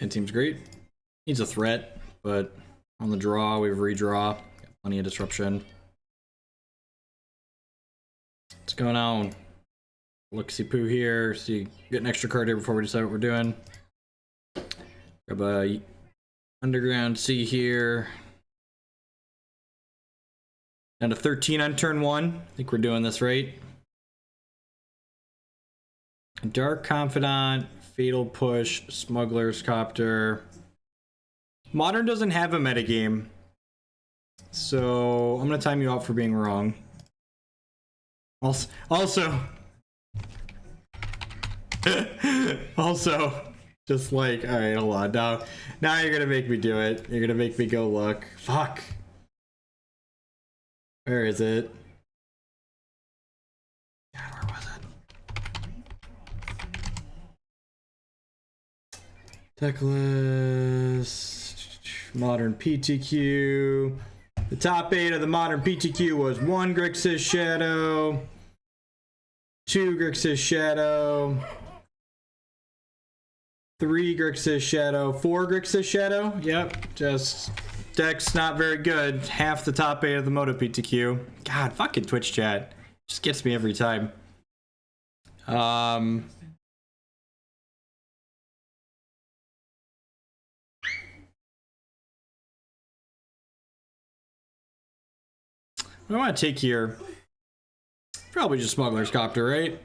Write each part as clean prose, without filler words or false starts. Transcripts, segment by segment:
It seems great. Needs a threat, but on the draw, we have redraw. Got plenty of disruption. What's going on? Look-see poo here. See, get an extra card here before we decide what we're doing. Grab a Underground Sea here. Down to 13 on turn 1. I think we're doing this right. Dark Confidant, Fatal Push, Smuggler's Copter. Modern doesn't have a metagame, so I'm gonna time you out for being wrong. Also, just like, all right, hold on. Now you're gonna make me do it. You're gonna make me go look. Fuck. Where is it? God, where was it? Decklist. Modern PTQ. The top 8 of the modern PTQ was 1 Grixis Shadow, 2 Grixis Shadow, 3 Grixis Shadow, 4 Grixis Shadow. Yep, just deck's not very good. Half the top 8 of the Moto PTQ. God, fucking Twitch chat just gets me every time. What do I want to take here? Probably just Smuggler's Copter, right?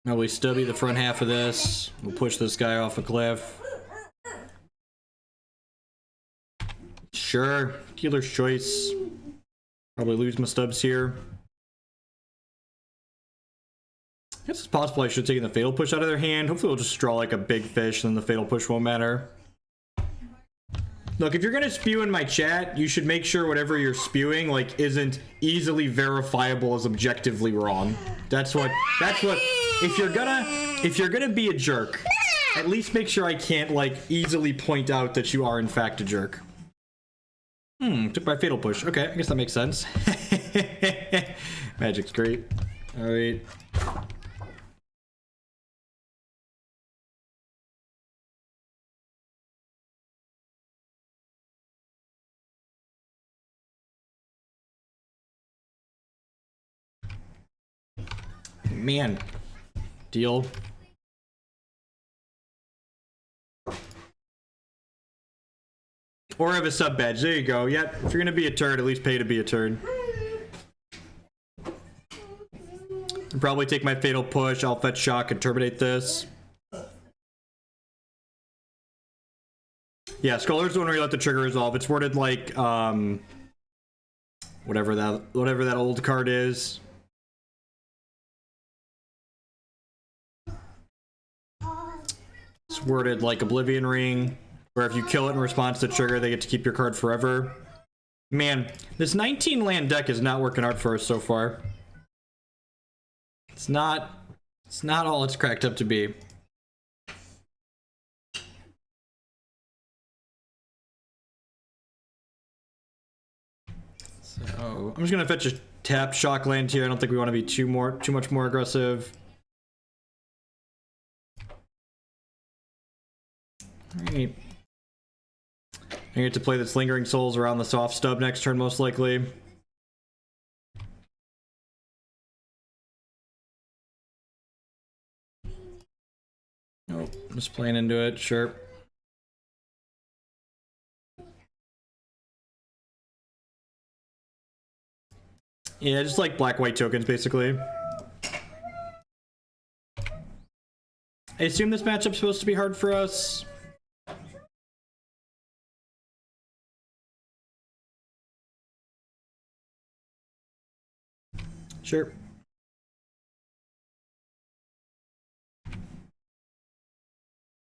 Probably stubby the front half of this. We'll push this guy off a cliff. Sure, dealer's choice. Probably lose my stubs here. I guess it's possible I should have taken the Fatal Push out of their hand. Hopefully we'll just draw like a big fish and then the Fatal Push won't matter. Look, if you're gonna spew in my chat, you should make sure whatever you're spewing like isn't easily verifiable as objectively wrong. That's what if you're gonna be a jerk, at least make sure I can't like easily point out that you are in fact a jerk. Took my Fatal Push. Okay, I guess that makes sense. Magic's great. All right. Man, deal. Or have a sub badge. There you go. Yep. If you're gonna be a turd, at least pay to be a turd. I'll probably take my Fatal Push. I'll fetch shock and terminate this. Yeah, Scholar's the one where you let the trigger resolve. It's worded like whatever that old card is. It's worded like Oblivion Ring, where if you kill it in response to trigger, they get to keep your card forever. Man, this 19 land deck is not working hard for us so far. It's not all it's cracked up to be. So I'm just gonna fetch a tap shock land here. I don't think we want to be too much more aggressive. Alright. I get to play this Lingering Souls around the soft stub next turn, most likely. Nope, just playing into it, sure. Yeah, just like black-white tokens, basically. I assume this matchup's supposed to be hard for us. Sure.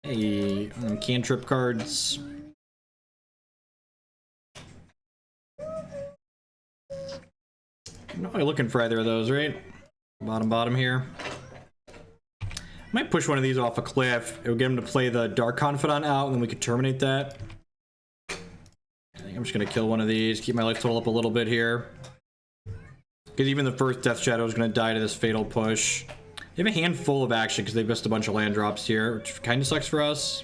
Hey, cantrip cards. I'm not really looking for either of those, right? Bottom here. Might push one of these off a cliff. It would get him to play the Dark Confidant out, and then we could terminate that. I think I'm just gonna kill one of these, keep my life total up a little bit here. Because even the first Death Shadow is gonna die to this Fatal Push. They have a handful of action because they missed a bunch of land drops here, which kind of sucks for us.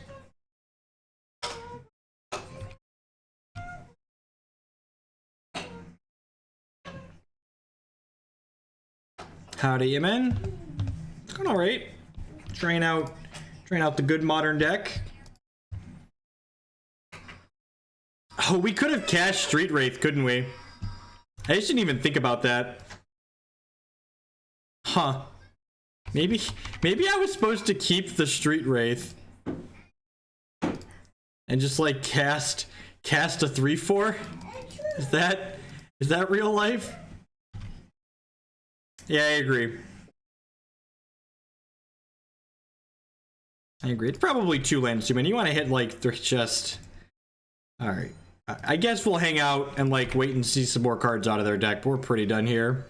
Howdy, you men. It's going all right. Trying out the good modern deck. Oh, we could have cashed Street Wraith, couldn't we? I just didn't even think about that. Huh. Maybe I was supposed to keep the Street Wraith and just like cast a 3/4. Is that real life? Yeah, I agree. It's probably 2 lands too many. You want to hit like 3 just. All right. I guess we'll hang out and like wait and see some more cards out of their deck, but we're pretty done here.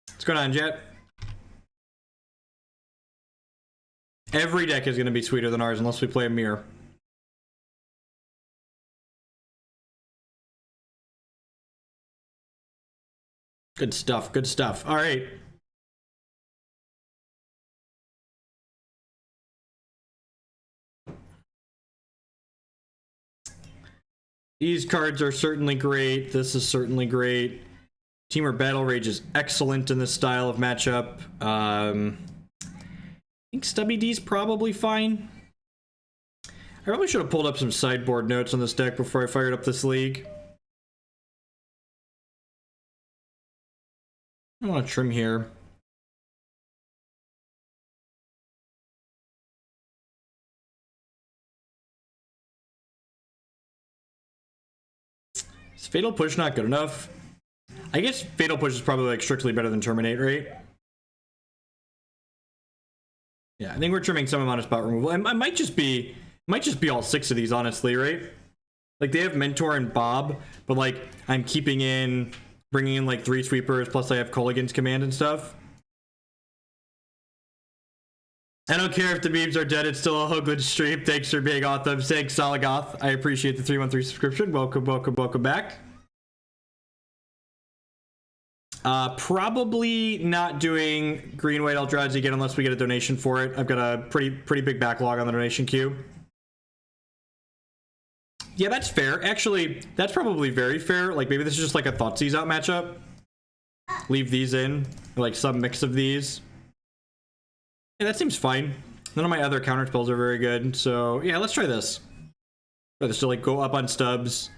What's going on, Jet? Every deck is going to be sweeter than ours unless we play a mirror. Good stuff, good stuff. All right. These cards are certainly great. This is certainly great. Temur Battle Rage is excellent in this style of matchup. I think Stubby D's probably fine. I probably should have pulled up some sideboard notes on this deck before I fired up this league. I want to trim here. Is Fatal Push not good enough? I guess Fatal Push is probably like strictly better than Terminate, right? Yeah, I think we're trimming some amount of spot removal. It might just be all 6 of these, honestly, right? Like they have Mentor and Bob, but like I'm bringing in like 3 sweepers, plus I have Kolaghan's command and stuff. I don't care if the memes are dead, it's still a Hoagland stream. Thanks for being awesome. Thanks, Salagoth. I appreciate the 313 subscription. Welcome back. Probably not doing Green White Eldrazi again unless we get a donation for it. I've got a pretty big backlog on the donation queue. Yeah, that's fair. Actually, that's probably very fair. Like, maybe this is just like a Thoughtseize out matchup. Leave these in. Like, some mix of these. Yeah, that seems fine. None of my other counter spells are very good. So, yeah, let's try this. Try this to, like, go up on stubs.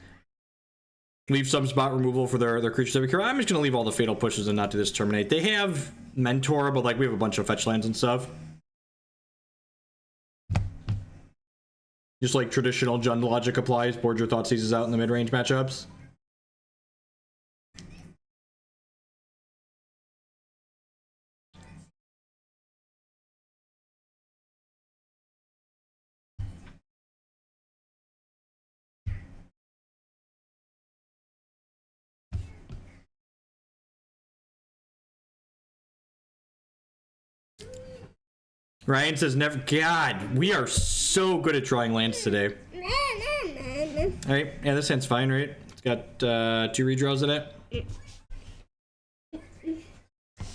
Leave some spot removal for their creatures every care. I'm just going to leave all the Fatal Pushes and not do this Terminate. They have Mentor, but, like, we have a bunch of fetch lands and stuff. Just like traditional Jund logic applies, board your Thoughtseizes out in the mid-range matchups. Ryan says never. God, we are so good at drawing lands today. Alright, yeah, this hand's fine, right? It's got 2 redraws in it.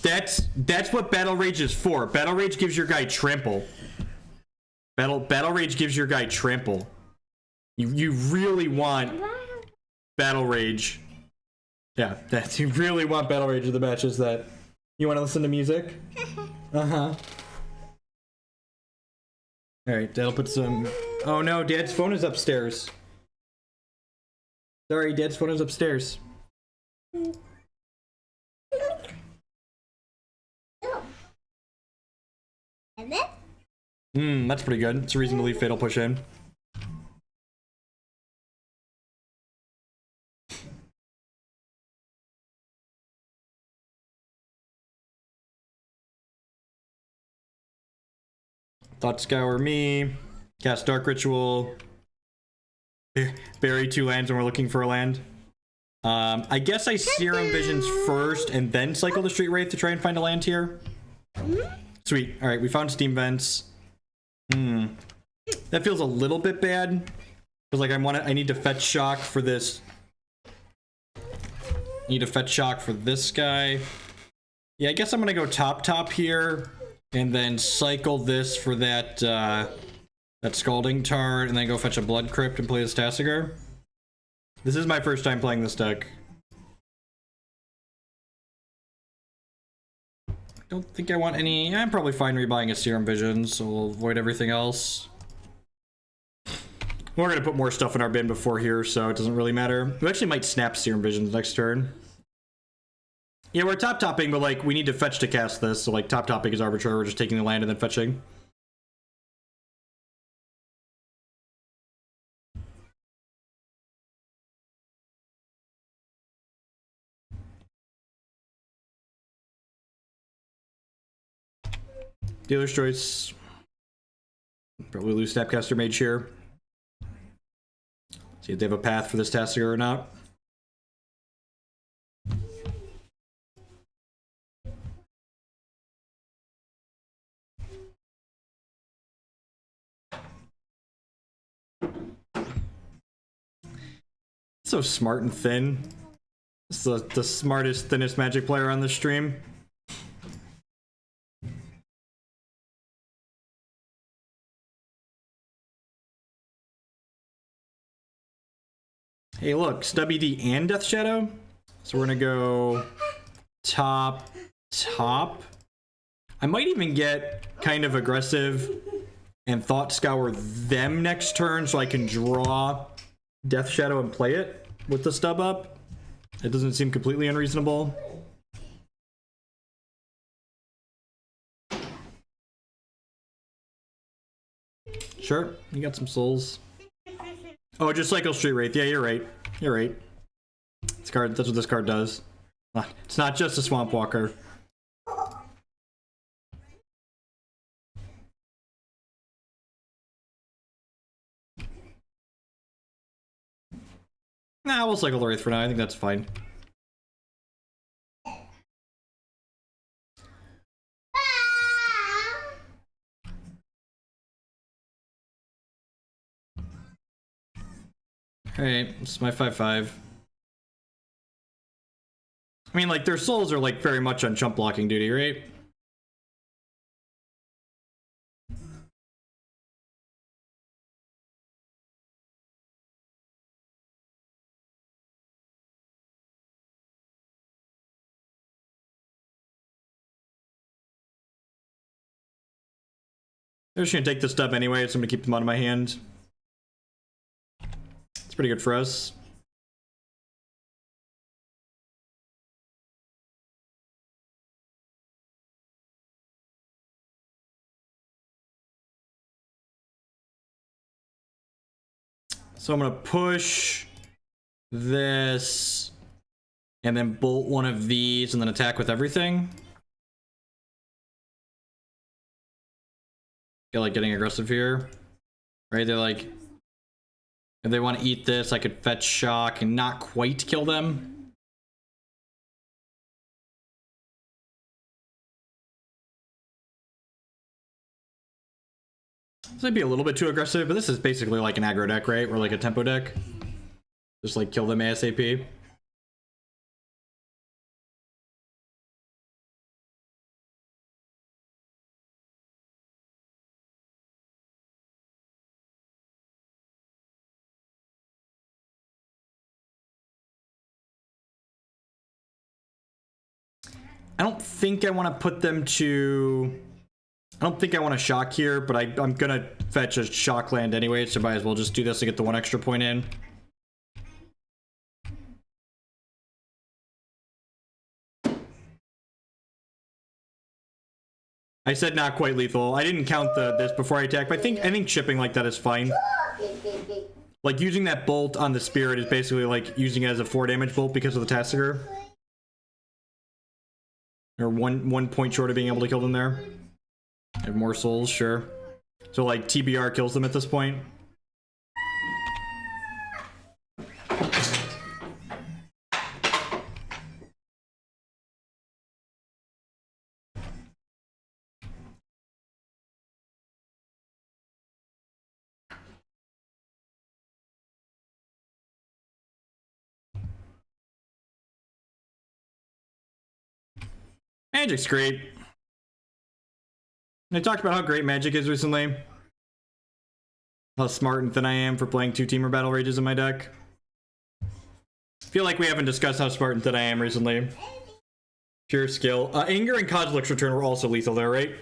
That's what Battle Rage is for. Battle Rage gives your guy trample. Battle Rage gives your guy trample. You really want Battle Rage. Yeah, you really want Battle Rage in the matches that you want to listen to music. Alright, that'll put some... Oh no, Dad's phone is upstairs. Sorry, Dad's phone is upstairs. That's pretty good. It's a reason to leave Fatal Push in. Thought Scour me. Cast Dark Ritual. Bury 2 lands when we're looking for a land. I guess I Serum Visions first and then cycle the Street Wraith to try and find a land here. Sweet. Alright, we found Steam Vents. That feels a little bit bad. Because like I need to fetch shock for this Need a fetch shock for this guy. Yeah, I guess I'm gonna go top here, and then cycle this for that that Scalding Tarn, and then go fetch a Blood Crypt and play this Tasigur. This is my first time playing this deck. Don't think I want any. I'm probably fine rebuying a Serum Visions, so we'll avoid everything else. We're gonna put more stuff in our bin before here, so it doesn't really matter. We actually might snap Serum Visions next turn. Yeah, we're top-topping, but like we need to fetch to cast this, so like top-topping is arbitrary. We're just taking the land and then fetching. Dealer's choice. Probably lose Snapcaster Mage here. See if they have a path for this Tasigur or not. So smart and thin. It's the smartest, thinnest Magic player on the stream. Hey, look, Stubby D and Death Shadow. So we're gonna go top. I might even get kind of aggressive and Thought Scour them next turn so I can draw Death Shadow and play it with the stub up. It doesn't seem completely unreasonable. Sure, you got some souls. Oh, just cycle Street Wraith. Yeah, you're right. You're right. This card, that's what this card does. It's not just a Swamp Walker. Nah, we'll cycle the Wraith for now. I think that's fine. Alright, this is my 5/5. I mean, like, their souls are, like, very much on chump blocking duty, right? They're just gonna take this step anyway, so I'm gonna keep them out of my hand. It's pretty good for us. So I'm gonna push this and then bolt one of these and then attack with everything. Feel like getting aggressive here. Right? They're like, if they want to eat this, I could fetch shock and not quite kill them. This might be a little bit too aggressive, but this is basically like an aggro deck, right? Or like a tempo deck. Just like kill them ASAP. I don't think I want to put them to... I don't think I want to shock here, but I'm gonna fetch a shock land anyway, so might as well just do this to get the one extra point in. I said not quite lethal. I didn't count this before I attack, but I think chipping like that is fine. Like using that bolt on the spirit is basically like using it as a 4 damage bolt because of the Tasigur. Or one point short of being able to kill them there. I have more souls, sure. So like TBR kills them at this point. Magic's great. I talked about how great Magic is recently. How smart and thin I am for playing 2 Temur Battle Rages in my deck. Feel like we haven't discussed how smart and thin I am recently. Pure skill. Anger and Kozilek's return were also lethal there, right?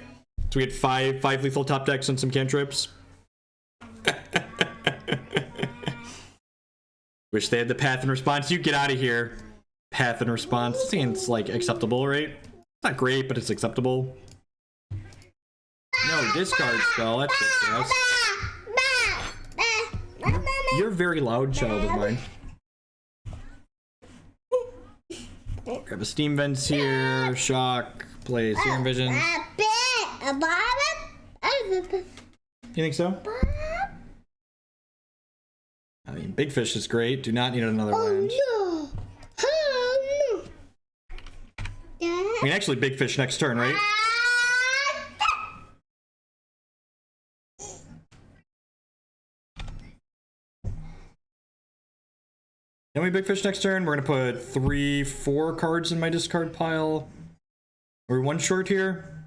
So we had five lethal top decks and some cantrips. Wish they had the path and response. You get out of here. Path and response seems like acceptable, right? It's not great, but it's acceptable. No, discard spell. That's just You're very loud, child of mine. Grab a Steam Vents here. Shock. Play Serum Visions. You think so? I mean, Big Fish is great. Do not need another land. I mean, actually, Big Fish next turn, right? Then we Big Fish next turn. We're gonna put 3-4 cards in my discard pile. Are we one short here?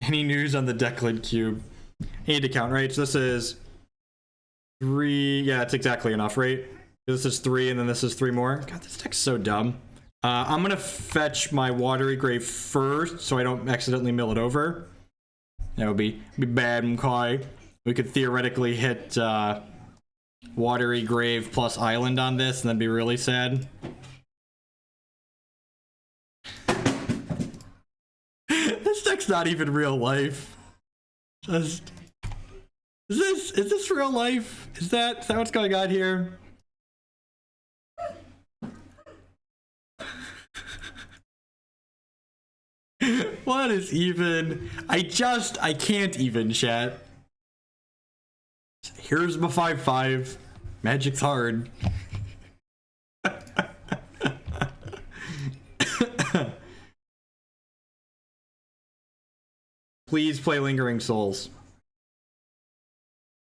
Any news on the Decklid cube? I need to count, right? So this is 3. Yeah, it's exactly enough, right? This is 3, and then this is 3 more. God, this deck's so dumb. I'm gonna fetch my Watery Grave first, so I don't accidentally mill it over. That would be bad, Mkai. We could theoretically hit Watery Grave plus Island on this, and that'd be really sad. This deck's not even real life. Just is this real life? Is that what's going on here? What is even? I can't even, chat. Here's my 5/5. Magic's hard. Please play Lingering Souls.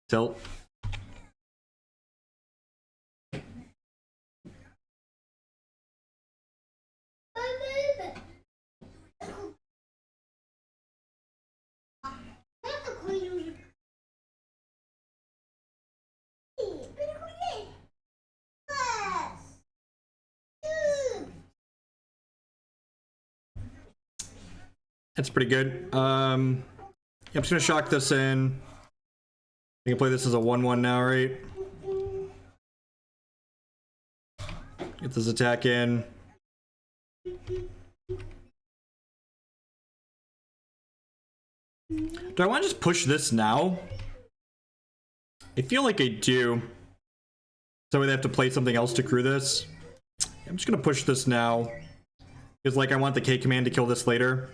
Tilt. That's pretty good. Yeah, I'm just gonna shock this in. You can play this as a 1/1 now, right? Get this attack in. Do I want to just push this now? I feel like I do. So they have to play something else to crew this. I'm just gonna push this now. Because like I want the K command to kill this later.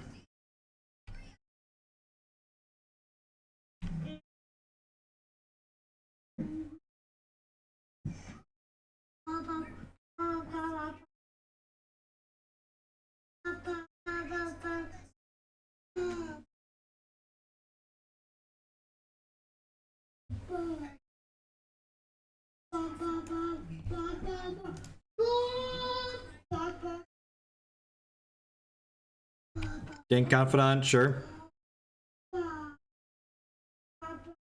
Dink Confidant, sure.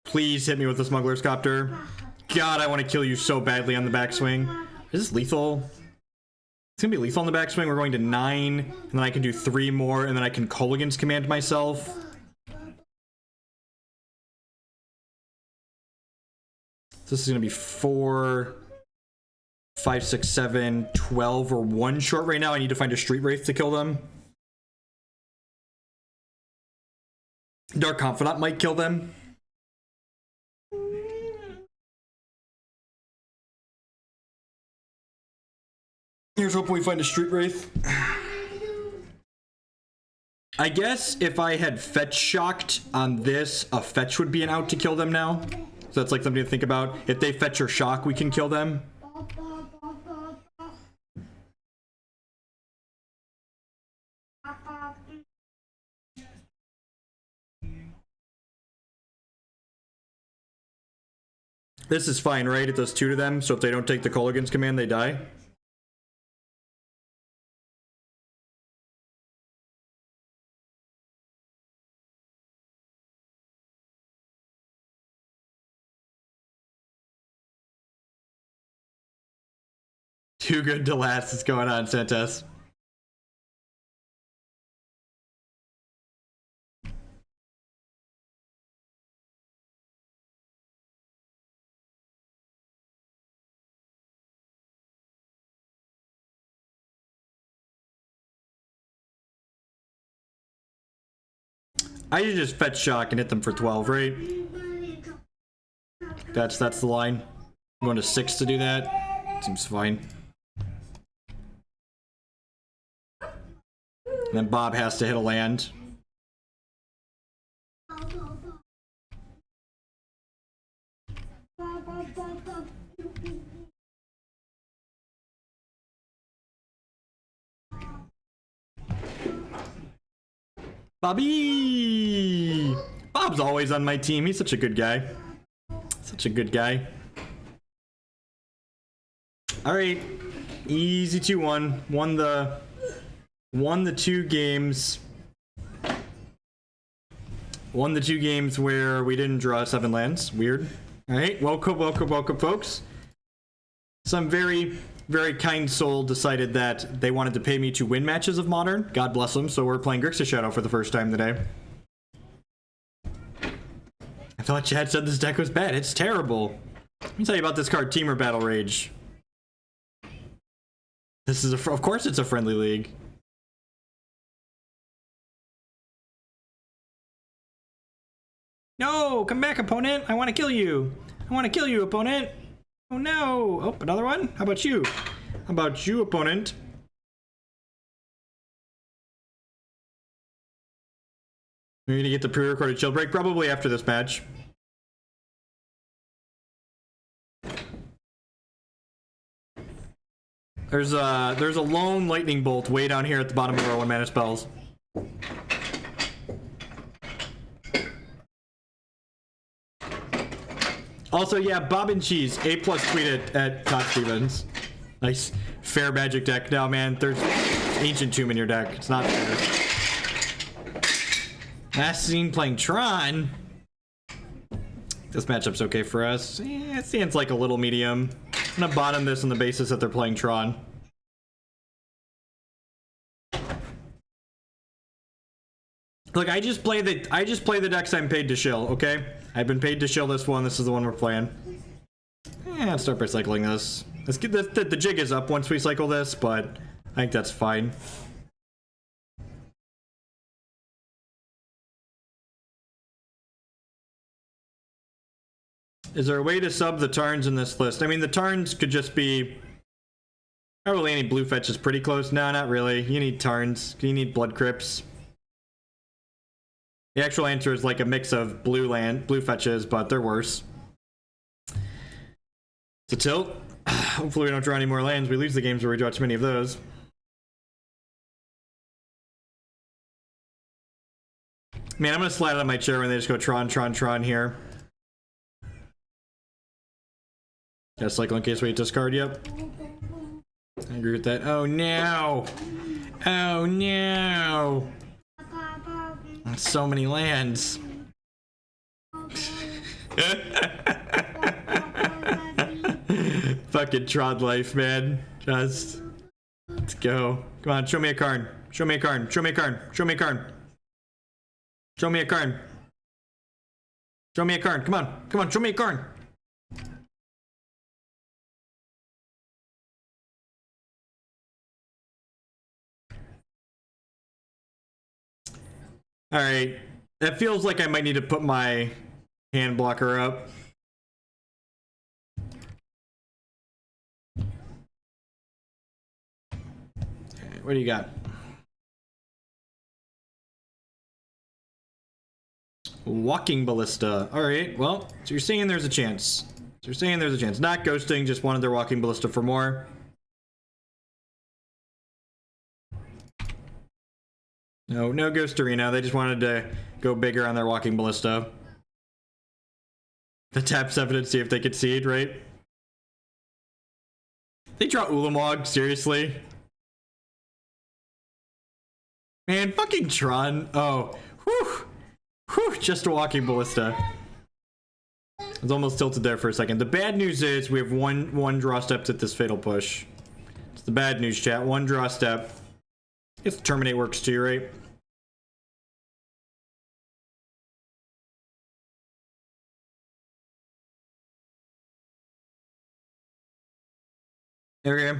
Please hit me with the Smuggler's Copter. God, I want to kill you so badly on the backswing. Is this lethal? It's gonna be lethal on the backswing. We're going to 9, and then I can do 3 more, and then I can Kolaghan's command myself. This is gonna be 4, 5, 6, 7, 12, or 1 short right now. I need to find a Street Wraith to kill them. Dark Confidant might kill them. Here's hoping we find a Street Wraith. I guess if I had fetch shocked on this, a fetch would be an out to kill them now. So that's like something to think about. If they fetch or shock, we can kill them. This is fine, right? It does 2 to them, so if they don't take the Kolaghan's command, they die. Too good to last is going on, Santos. I should just fetch shock and hit them for 12, right? That's the line. I'm going to 6 to do that. Seems fine. And then Bob has to hit a land. Bobby! Bob's always on my team. He's such a good guy. Such a good guy. Alright. Easy 2-1. Won the 2 games. Won the 2 games where we didn't draw 7 lands. Weird. Alright. Welcome, welcome, welcome, folks. Some very kind soul decided that they wanted to pay me to win matches of Modern. God bless them. So we're playing Grixis Shadow for the first time today. I thought Chad said this deck was bad. It's terrible. Let me tell you about this card, Temur Battle Rage. This is of course it's a friendly league. No, come back, opponent. I want to kill you. I want to kill you, opponent. Oh no! Oh, another one? How about you? How about you, opponent? We're gonna get the pre-recorded chill break probably after this match. There's a lone lightning bolt way down here at the bottom of our 1-mana spells. Also, yeah, Bob and Cheese, A+ tweeted at Todd Stevens. Nice. Fair magic deck. Now, man, there's Ancient Tomb in your deck. It's not fair. Last seen playing Tron. This matchup's okay for us. Yeah, it seems like a little medium. I'm gonna bottom this on the basis that they're playing Tron. Look, I just play the decks I'm paid to shill, okay? I've been paid to shill this one. This is the one we're playing. Yeah, let's start by cycling this. Let's get the jig is up once we cycle this, but I think that's fine. Is there a way to sub the Tarns in this list? I mean, the Tarns could just be... Probably any blue fetch is pretty close. No, not really. You need Tarns. You need Blood Crypts. The actual answer is like a mix of blue fetches, but they're worse. It's a tilt. Hopefully we don't draw any more lands. We lose the games where we draw too many of those. Man, I'm gonna slide out of my chair when they just go Tron, Tron, Tron here. Yeah, cycle in case we discard, yep. I agree with that. Oh no! Oh no! So many lands. Fucking Tron life, man. Just let's go. Come on, show me a card. Show me a card. Show me a card. Show me a card. Show me a card. Show me a card. Come on. Come on, show me a card. Alright, that feels like I might need to put my hand blocker up. Okay, what do you got? Walking Ballista. Alright, well, so you're saying there's a chance. So you're saying there's a chance. Not ghosting, just wanted their Walking Ballista for more. No Ghost Arena. They just wanted to go bigger on their Walking Ballista. The tap 7 and see if they could seed, right? They draw Ulamog, seriously? Man, fucking Tron. Oh, whew. Whew, just a Walking Ballista. I was almost tilted there for a second. The bad news is we have one draw step to this Fatal Push. the bad news, chat. One draw step. I guess Terminate works too, right? Okay.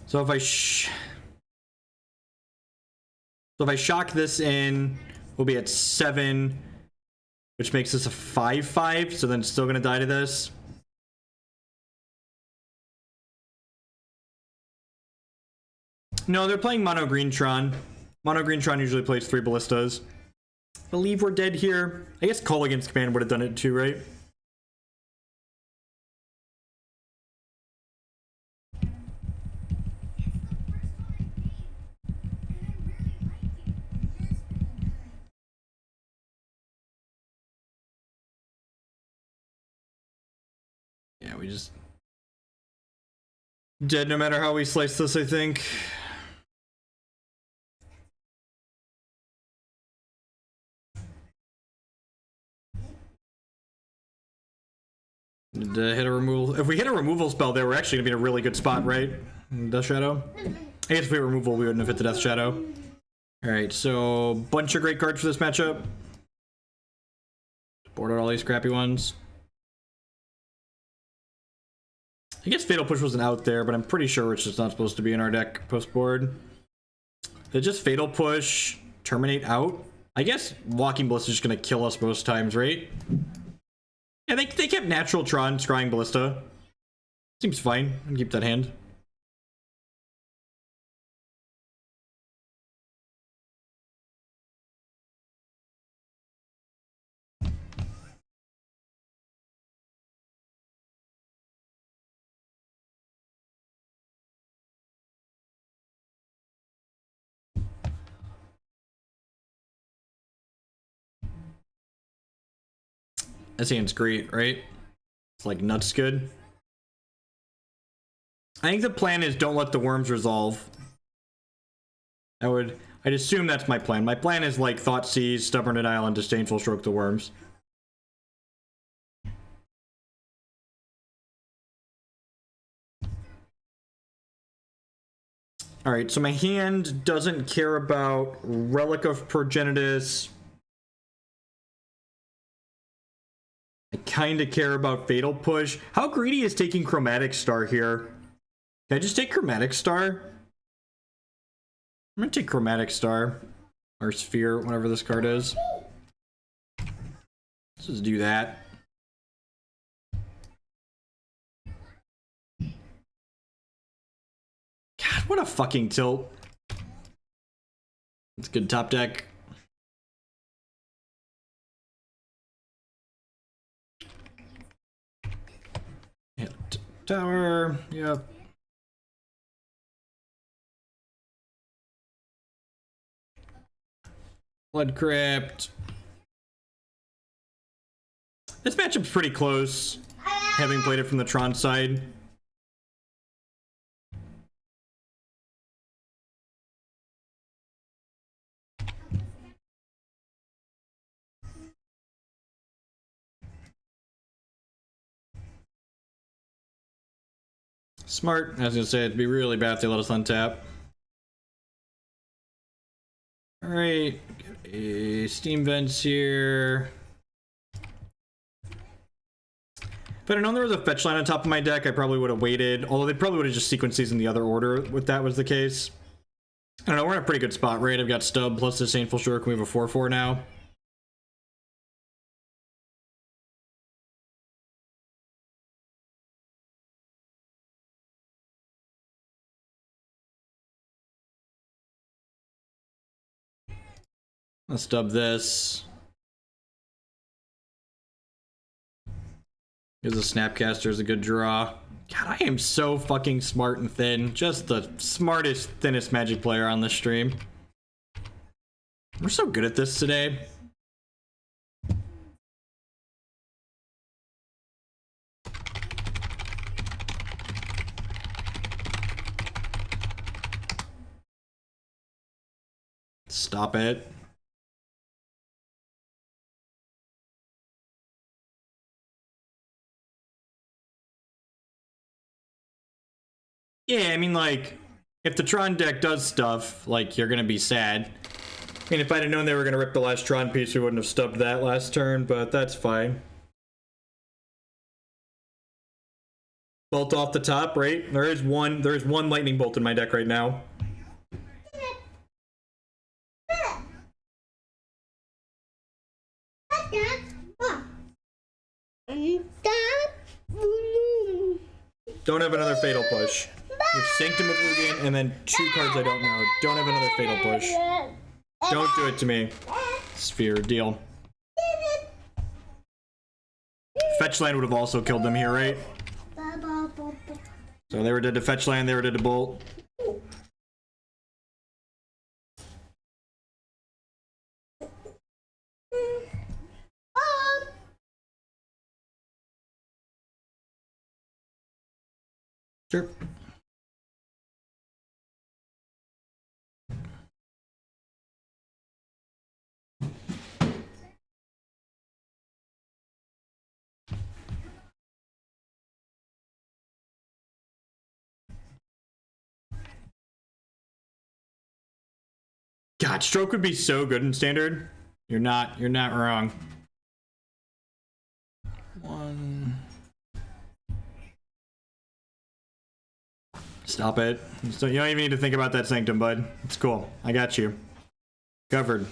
So if I shock this in, we'll be at 7, which makes this a 5/5. So then it's still gonna die to this. No, they're playing mono green Tron. Mono green Tron usually plays 3 ballistas. Believe we're dead here. I guess Kolaghan's command would have done it too, right? Yeah, we just dead no matter how we slice this, I think. Hit a removal. If we hit a removal spell there, we're actually gonna be in a really good spot, right? Death Shadow. I guess if we hit removal, we wouldn't have hit the Death Shadow. Alright, so bunch of great cards for this matchup. Board out all these crappy ones. I guess Fatal Push wasn't out there, but I'm pretty sure it's just not supposed to be in our deck post-board. They just Fatal Push, Terminate out. I guess Walking Ballista is just gonna kill us most times, right? Yeah, they kept Natural Tron, Scrying Ballista. Seems fine. I'll keep that hand. This hand's great, right? It's like nuts good. I think the plan is don't let the worms resolve. I'd assume that's my plan. My plan is like Thoughtseize, Stubborn Denial, and Disdainful Stroke the worms. Alright, so my hand doesn't care about Relic of Progenitus. I kind of care about Fatal Push. How greedy is taking Chromatic Star here? Can I just take Chromatic Star? I'm gonna take Chromatic Star. Or Sphere, whatever this card is. Let's just do that. God, what a fucking tilt. It's good top deck. Tower, yep. Blood Crypt. This matchup's pretty close, having played it from the Tron side. Smart. I was gonna say it'd be really bad if they let us untap. Alright, Steam Vents here. If I'd known there was a fetch line on top of my deck, I probably would have waited. Although they probably would have just sequenced these in the other order if that was the case. I don't know, we're in a pretty good spot, right? I've got Stub plus Disdainful Stroke, we have a 4/4 now. Let's stub this. Here's a Snapcaster is a good draw. God, I am so fucking smart and thin. Just the smartest, thinnest Magic player on this stream. We're so good at this today. Stop it. Yeah, I mean, like, if the Tron deck does stuff, like, you're gonna be sad. I mean, if I'd have known they were gonna rip the last Tron piece, we wouldn't have stubbed that last turn, but that's fine. Bolt off the top, right? There is one lightning bolt in my deck right now. Don't have another Fatal Push. You have Sanctum of Lugian and then 2 cards I don't know. Don't have another Fatal Push. Don't do it to me. Sphere, deal. Fetch land would have also killed them here, right? So they were dead to fetch land, they were dead to bolt. Sure. God, Stroke would be so good in Standard. You're not wrong. One. Stop it. So you don't even need to think about that Sanctum, bud. It's cool. I got you. Covered.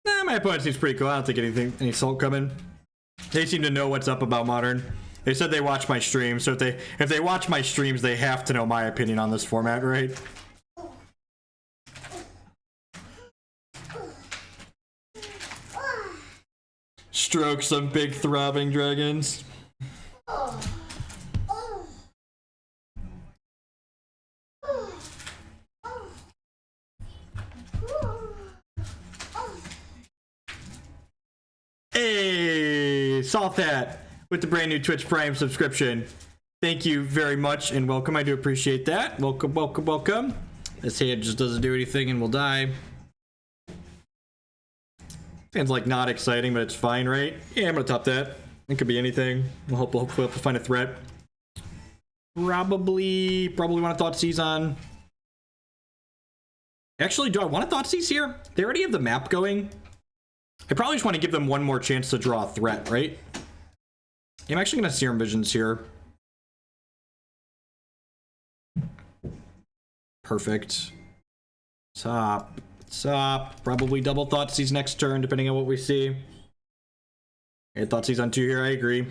Nah, my opponent seems pretty cool. I don't think any Salt coming. They seem to know what's up about Modern. They said they watch my streams, so if they watch my streams, they have to know my opinion on this format, right? Stroke some big throbbing dragons. Hey, Salt Hat with the brand new Twitch Prime subscription. Thank you very much and welcome. I do appreciate that. Welcome, welcome, welcome. This hand just doesn't do anything and will die. Sounds like not exciting, but it's fine, right? Yeah, I'm gonna top that. It could be anything. We'll hopefully find a threat. Probably want to Thoughtseize on. Actually, do I want to Thoughtseize here? They already have the map going. I probably just want to give them one more chance to draw a threat, right? I'm actually gonna Serum Visions here. Perfect. Top. Probably double Thoughtseize next turn, depending on what we see. Okay, Thoughtseize on 2 here. I agree.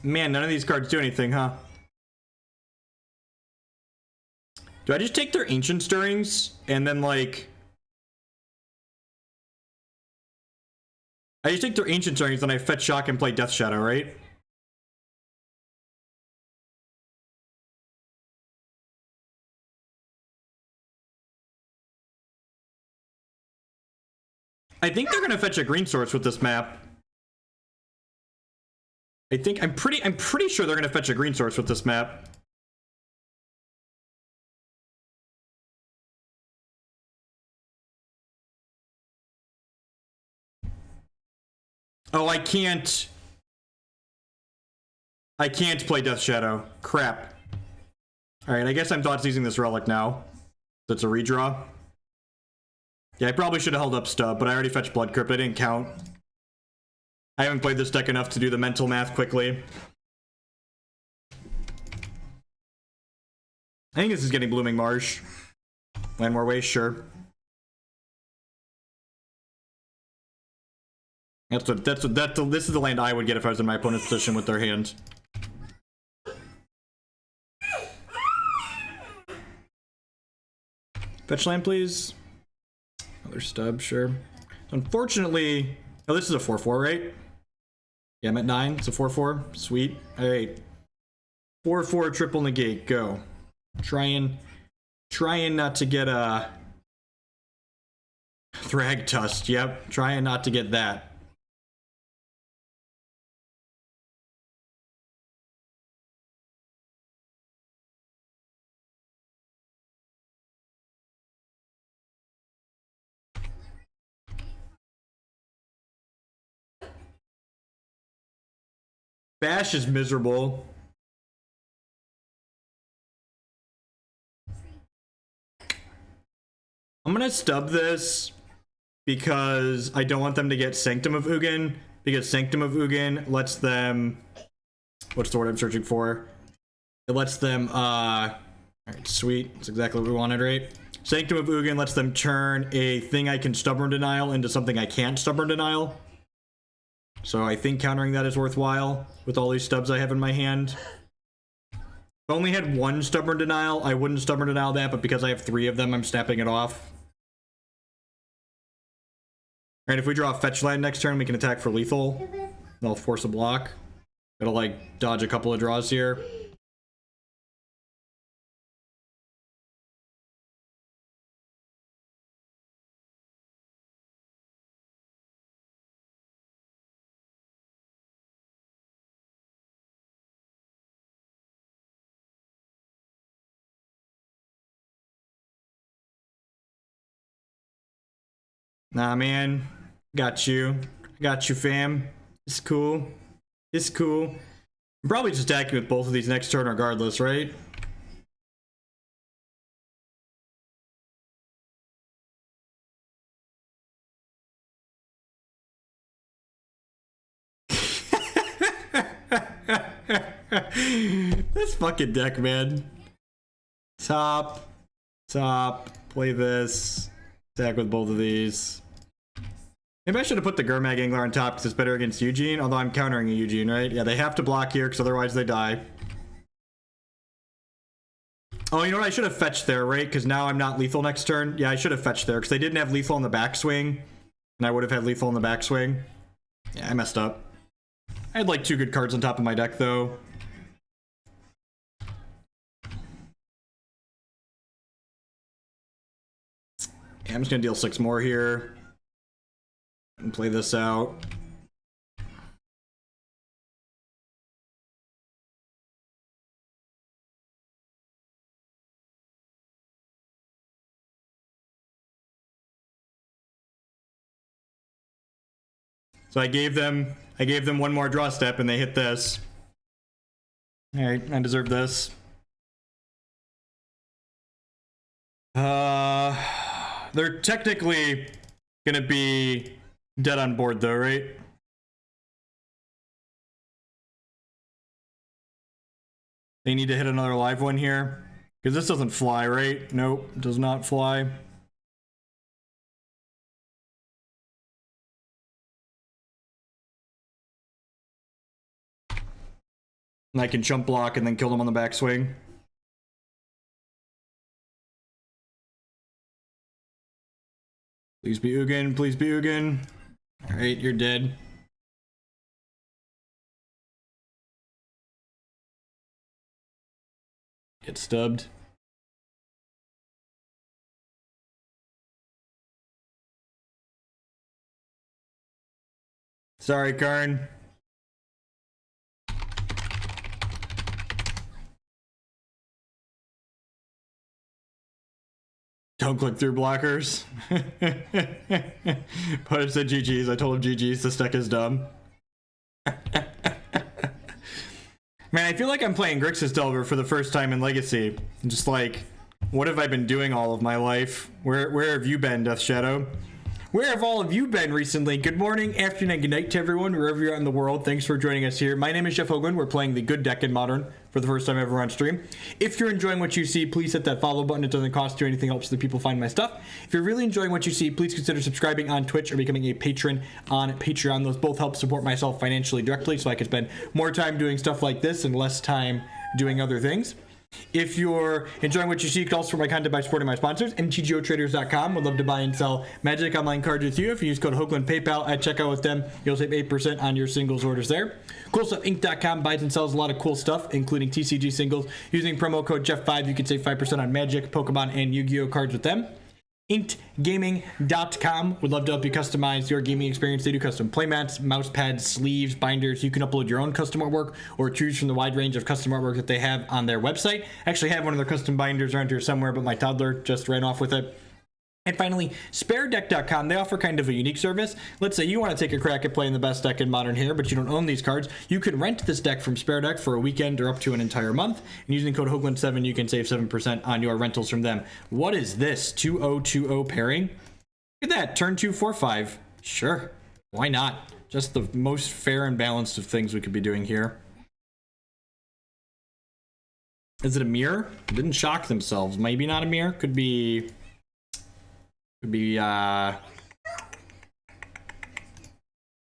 Man, none of these cards do anything, huh? Do I just take their Ancient Stirrings and then, like... I just take their Ancient Stirrings and I fetch Shock and play Death Shadow, right? I think they're gonna fetch a green source with this map. I'm pretty sure they're gonna fetch a green source with this map. Oh, I can't play Death Shadow. Crap. Alright, I guess I'm Thoughtseizing this relic now. That's a redraw. Yeah, I probably should have held up Stub, but I already fetched Blood Crypt. I didn't count. I haven't played this deck enough to do the mental math quickly. I think this is getting Blooming Marsh. Land more ways, sure. This is the land I would get if I was in my opponent's position with their hand. Fetch land, please. Another Stub, sure. Unfortunately, oh, this is a 4/4, right? Yeah, I'm at 9. It's a 4-4. Sweet. All right. 4-4 triple negate. Go. Trying not to get a Thragtusk. Yep. Trying not to get that. Bash is miserable. I'm gonna stub this because I don't want them to get Sanctum of Ugin, because Sanctum of Ugin lets them, what's the word I'm searching for? It lets them, alright, sweet, that's exactly what we wanted, right? Sanctum of Ugin lets them turn a thing I can Stubborn Denial into something I can't Stubborn Denial. So I think countering that is worthwhile with all these stubs I have in my hand. If I only had one Stubborn Denial, I wouldn't Stubborn Denial that, but because I have 3 of them, I'm snapping it off. Alright, if we draw a fetch land next turn, we can attack for lethal. They'll force a block. It'll, like, dodge a couple of draws here. Nah, man. Got you. Got you, fam. It's cool. It's cool. I'm probably just attacking with both of these next turn regardless, right? This fucking deck, man. Top. Play this. Attack with both of these. Maybe I should have put the Gurmag Angler on top because it's better against Eugene, although I'm countering a Eugene, right? Yeah, they have to block here because otherwise they die. Oh, you know what? I should have fetched there, right? Because now I'm not lethal next turn. Yeah, I should have fetched there because they didn't have lethal in the backswing, and I would have had lethal in the backswing. Yeah, I messed up. I had like 2 good cards on top of my deck, though. Yeah, I'm just gonna deal 6 more here. And play this out. So I gave them one more draw step and they hit this. Alright, I deserve this. They're technically gonna be dead on board though, right? They need to hit another live one here. Because this doesn't fly, right? Nope, does not fly. And I can jump block and then kill them on the backswing. Please be Ugin, please be Ugin. Alright, you're dead. Get stubbed. Sorry, Karn. Don't click through blockers. Punish said GG's. I told him GG's. This deck is dumb. Man, I feel like I'm playing Grixis Delver for the first time in Legacy. I'm just like, what have I been doing all of my life? Where have you been, Death Shadow? Where have all of you been recently? Good morning, afternoon, and good night to everyone, wherever you're at in the world. Thanks for joining us here. My name is Jeff Hoagland. We're playing the good deck in Modern for the first time ever on stream. If you're enjoying what you see, please hit that follow button. It doesn't cost you anything, helps the people find my stuff. If you're really enjoying what you see, please consider subscribing on Twitch or becoming a patron on Patreon. Those both help support myself financially directly so I can spend more time doing stuff like this and less time doing other things. If you're enjoying what you see, you can also support my content by supporting my sponsors, mtgotraders.com. Would love to buy and sell Magic Online cards with you. If you use code Hoagland PayPal at checkout with them, you'll save 8% on your singles orders there. CoolStuffInc.com buys and sells a lot of cool stuff, including TCG singles. Using promo code Jeff5, you can save 5% on Magic, Pokemon, and Yu-Gi-Oh cards with them. InkedGaming.com would love to help you customize your gaming experience. They do custom playmats, mouse pads, sleeves, binders. You can upload your own custom artwork or choose from the wide range of custom artwork that they have on their website. I actually have one of their custom binders around here somewhere, but my toddler just ran off with it. And finally, SpareDeck.com. They offer kind of a unique service. Let's say you want to take a crack at playing the best deck in Modern here, but you don't own these cards. You can rent this deck from SpareDeck for a weekend or up to an entire month. And using code Hoagland7, you can save 7% on your rentals from them. What is this? 2020 pairing? Look at that. Turn 2, 4, 5. Sure. Why not? Just the most fair and balanced of things we could be doing here. Is it a mirror? Didn't shock themselves. Maybe not a mirror. Could be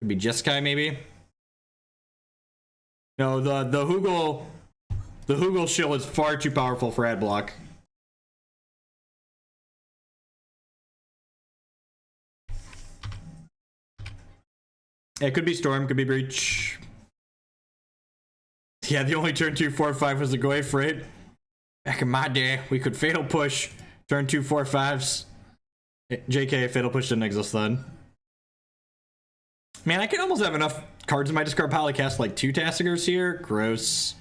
Jeskai maybe. No, the Hugel shield is far too powerful for ad block. It could be Storm, could be Breach. Yeah, the only turn 2, 4, 5 was the Goyf, right? Back in my day, we could Fatal Push turn 2, 4, 5s. JK, Fatal Push didn't exist then. Man, I could almost have enough cards in my discard pile to cast like 2 Tasigurs here. Gross.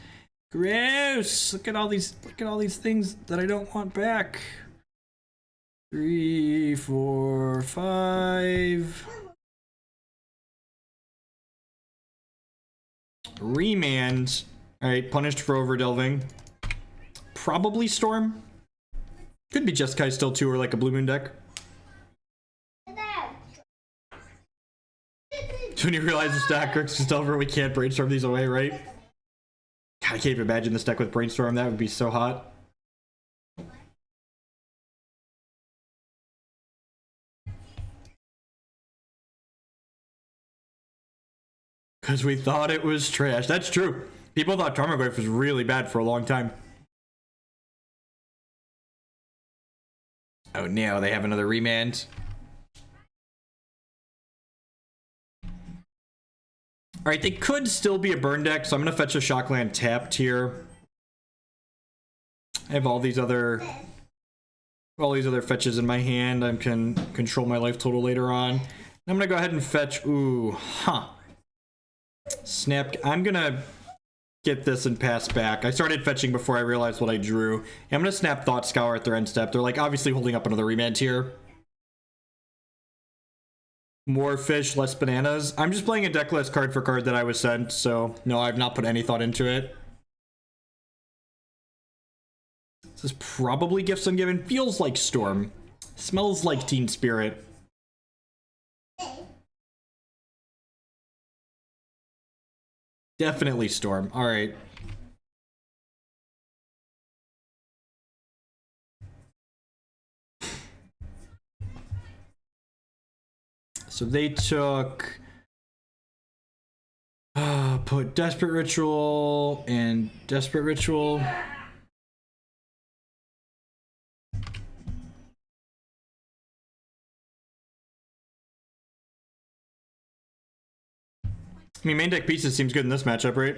Gross. Look at all these things that I don't want back. 3, 4, 5. Remand. Alright, punished for overdelving. Probably Storm. Could be Jeskai still too, or like a Blue Moon deck. When you realize the stack Grixis is over, we can't brainstorm these away, right? God, I can't even imagine this deck with brainstorm. That would be so hot. Because we thought it was trash. That's true. People thought Tarmogoyf was really bad for a long time. Oh no, they have another remand. Alright, they could still be a burn deck, so I'm going to fetch a Shockland tapped here. I have all these other fetches in my hand. I can control my life total later on. I'm going to go ahead and fetch... Ooh, huh. I'm going to get this and pass back. I started fetching before I realized what I drew. I'm going to snap Thought Scour at their end step. They're like obviously holding up another remand here. More fish, less bananas. I'm just playing a decklist card for card that I was sent, so no, I've not put any thought into it. This is probably Gifts Ungiven. Feels like Storm. Smells like Teen Spirit. Definitely Storm. Alright. So they took... put Desperate Ritual and Desperate Ritual. I mean, main deck pieces seems good in this matchup, right?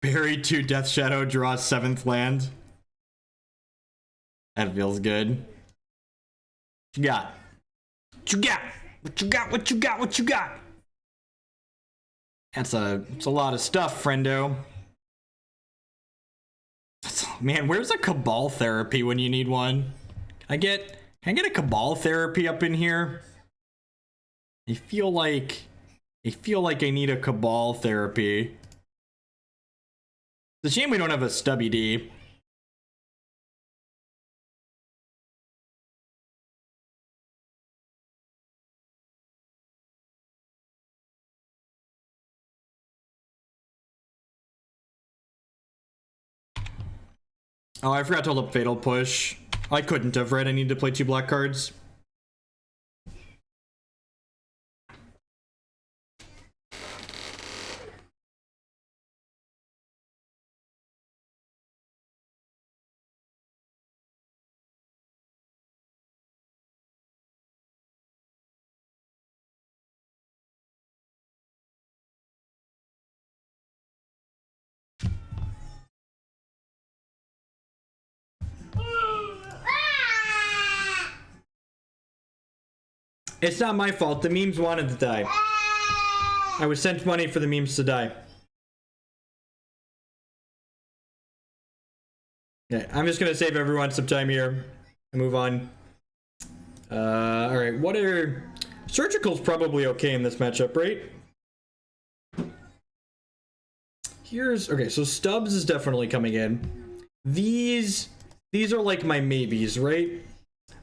Bury 2 Death Shadow, draw 7th land. That feels good. What you got? What you got? What you got? What you got? What you got? It's a lot of stuff, friendo. Man, where's a Cabal Therapy when you need one? Can I get a Cabal Therapy up in here? I feel like I need a Cabal Therapy. It's a shame we don't have a Stubby D. Oh, I forgot to hold up Fatal Push. I couldn't have, right? I need to play 2 black cards. It's not my fault. The memes wanted to die. I was sent money for the memes to die. Okay, I'm just gonna save everyone some time here and move on. Alright, what are... Surgical's probably okay in this matchup, right? Okay, so Stubbs is definitely coming in. These are like my maybes, right?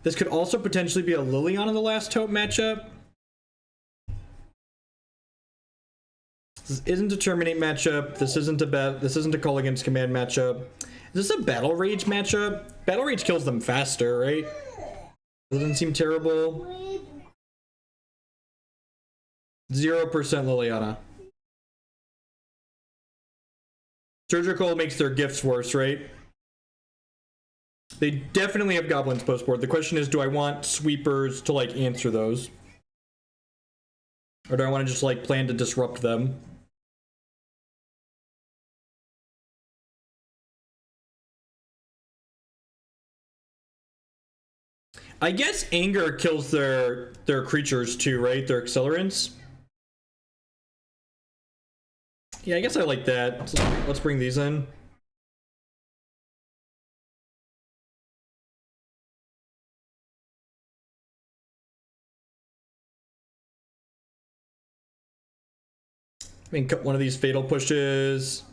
This could also potentially be a Liliana the Last Hope matchup. This isn't a Terminate matchup. This isn't a Kolaghan's Command matchup. Is this a Battle Rage matchup? Battle Rage kills them faster, right? Doesn't seem terrible. 0% Liliana. Surgical makes their gifts worse, right? They definitely have goblins post board. The question is, do I want sweepers to like answer those? Or do I want to just like plan to disrupt them? I guess anger kills their creatures too, right? Their accelerants. Yeah, I guess I like that. So let's bring these in. I mean, cut one of these fatal pushes.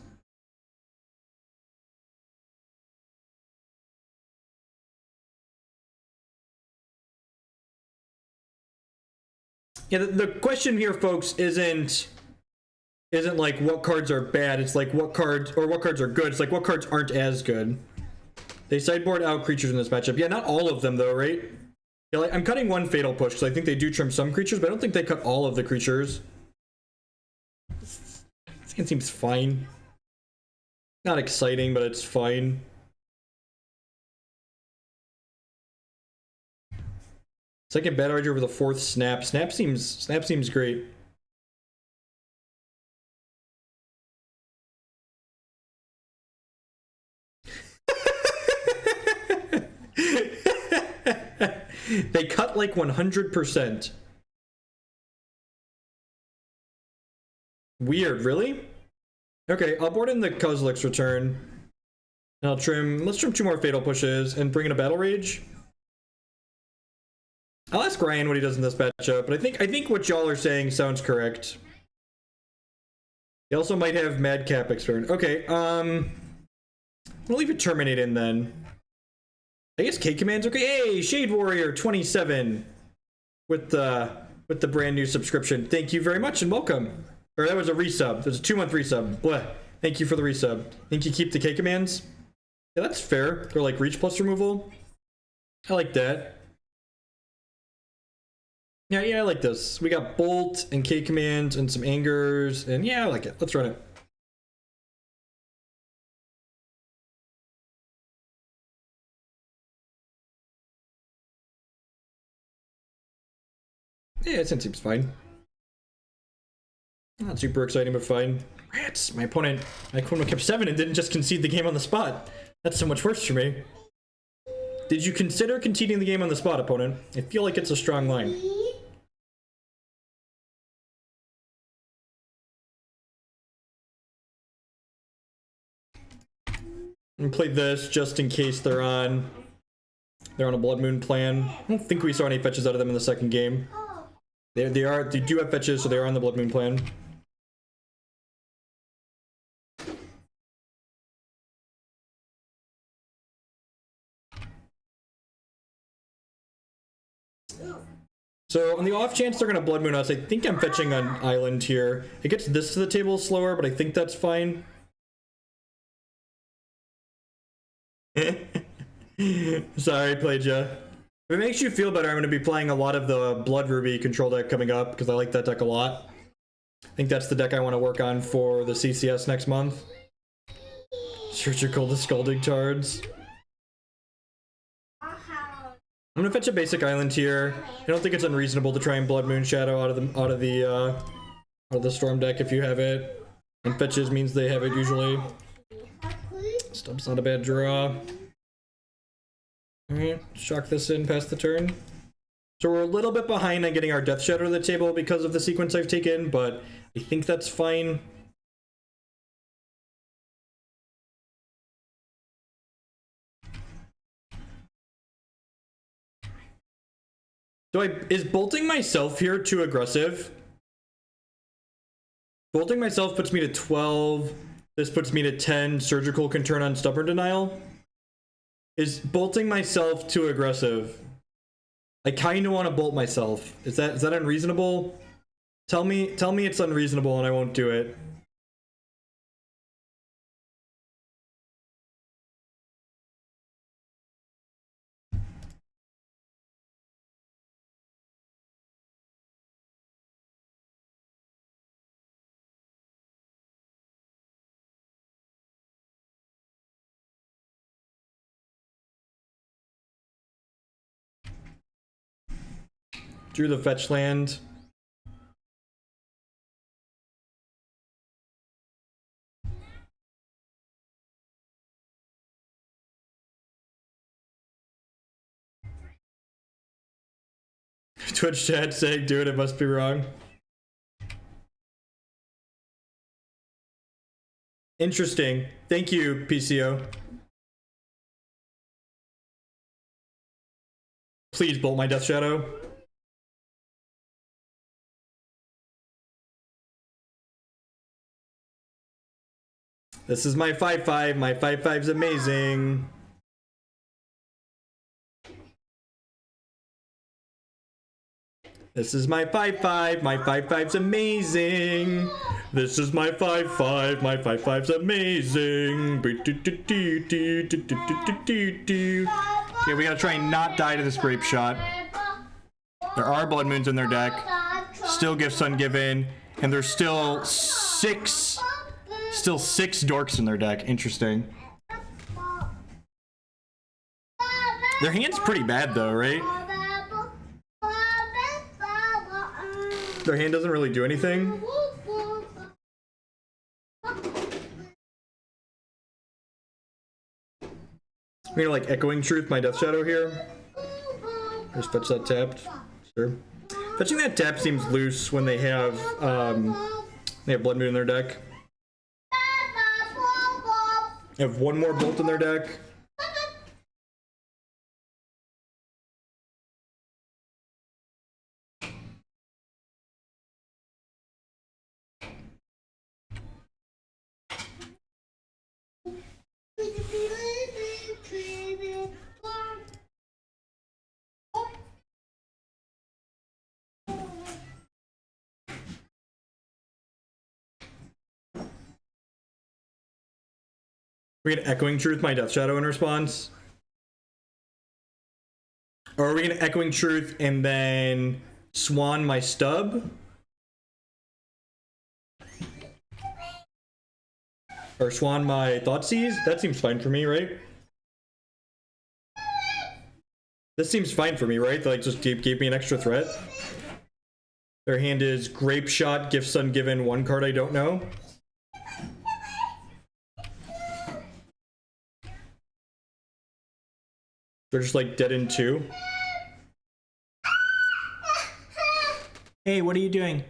Yeah, the question here, folks, isn't like what cards are bad. It's like what cards are good. It's like what cards aren't as good. They sideboard out creatures in this matchup. Yeah, not all of them though, right? Yeah, like I'm cutting one fatal push because I think they do trim some creatures, but I don't think they cut all of the creatures. It seems fine. Not exciting, but it's fine. Second Battle Rage over the fourth Snap. Snap seems great. They cut like 100%. Weird, really? Okay, I'll board in the Kozilek's return. And let's trim 2 more fatal pushes and bring in a Battle Rage. I'll ask Ryan what he does in this matchup, but I think what y'all are saying sounds correct. He also might have Madcap experiment. Okay, we'll leave a Terminate in then. I guess K-Command's okay. Hey, Shade Warrior 27 with the brand new subscription. Thank you very much and welcome. Or that was a resub. There's a 2-month resub. Bleh. Thank you for the resub. Think you keep the K-Commands? Yeah, that's fair. They're like reach plus removal. I like that. Yeah, I like this. We got Bolt and K-Commands and some Angers, and yeah, I like it. Let's run it. Yeah, it seems fine. Not super exciting, but fine. Rats! My opponent kept 7 and didn't just concede the game on the spot. That's so much worse for me. Did you consider conceding the game on the spot, opponent? I feel like it's a strong line. I'm gonna play this just in case they're on a Blood Moon plan. I don't think we saw any fetches out of them in the second game. They do have fetches, so they are on the Blood Moon plan. So on the off chance they're gonna Blood Moon us, I think I'm fetching an island here. It gets this to the table slower, but I think that's fine. Sorry, played ya. If it makes you feel better, I'm gonna be playing a lot of the Blood Ruby control deck coming up because I like that deck a lot. I think that's the deck I want to work on for the CCS next month. Surgical the Scalding Tarns. I'm gonna fetch a basic island here. I don't think it's unreasonable to try and Blood Moon Shadow out of the Storm deck if you have it. And fetches means they have it usually. Stump's not a bad draw. Alright, shock this in past the turn. So we're a little bit behind on getting our Death Shadow to the table because of the sequence I've taken, but I think that's fine. Is bolting myself here too aggressive? Bolting myself puts me to 12. This puts me to 10. Surgical can turn on Stubborn Denial. Is bolting myself too aggressive? I kind of want to bolt myself. Is that unreasonable? Tell me it's unreasonable and I won't do it. Drew the fetch land. Twitch chat saying, dude, it must be wrong. Interesting. Thank you, PCO. Please bolt my Death Shadow. This is my 5/5. My 5/5's amazing. This is my 5/5. My 5/5's amazing. This is my 5/5. My 5/5's amazing. Okay, we gotta try and not die to this grape shot. There are blood moons in their deck. Still gifts ungiven. And there's still six dorks in their deck. Interesting. Their hand's pretty bad though, right? Their hand doesn't really do anything. I'm gonna like Echoing Truth my Death Shadow here. Just fetch that tapped. Sure. Fetching that tap seems loose when they have Blood Moon in their deck. They have one more bolt in their deck. We're gonna Echoing Truth my Death Shadow in response? Or are we gonna Echoing Truth and then Swan my stub? Or Swan my Thoughtseize? That seems fine for me, right? This seems fine for me, right? Like, just gave me an extra threat. Their hand is Grape Shot, Gifts Ungiven, one card I don't know. They're just like dead in two. Hey, what are you doing?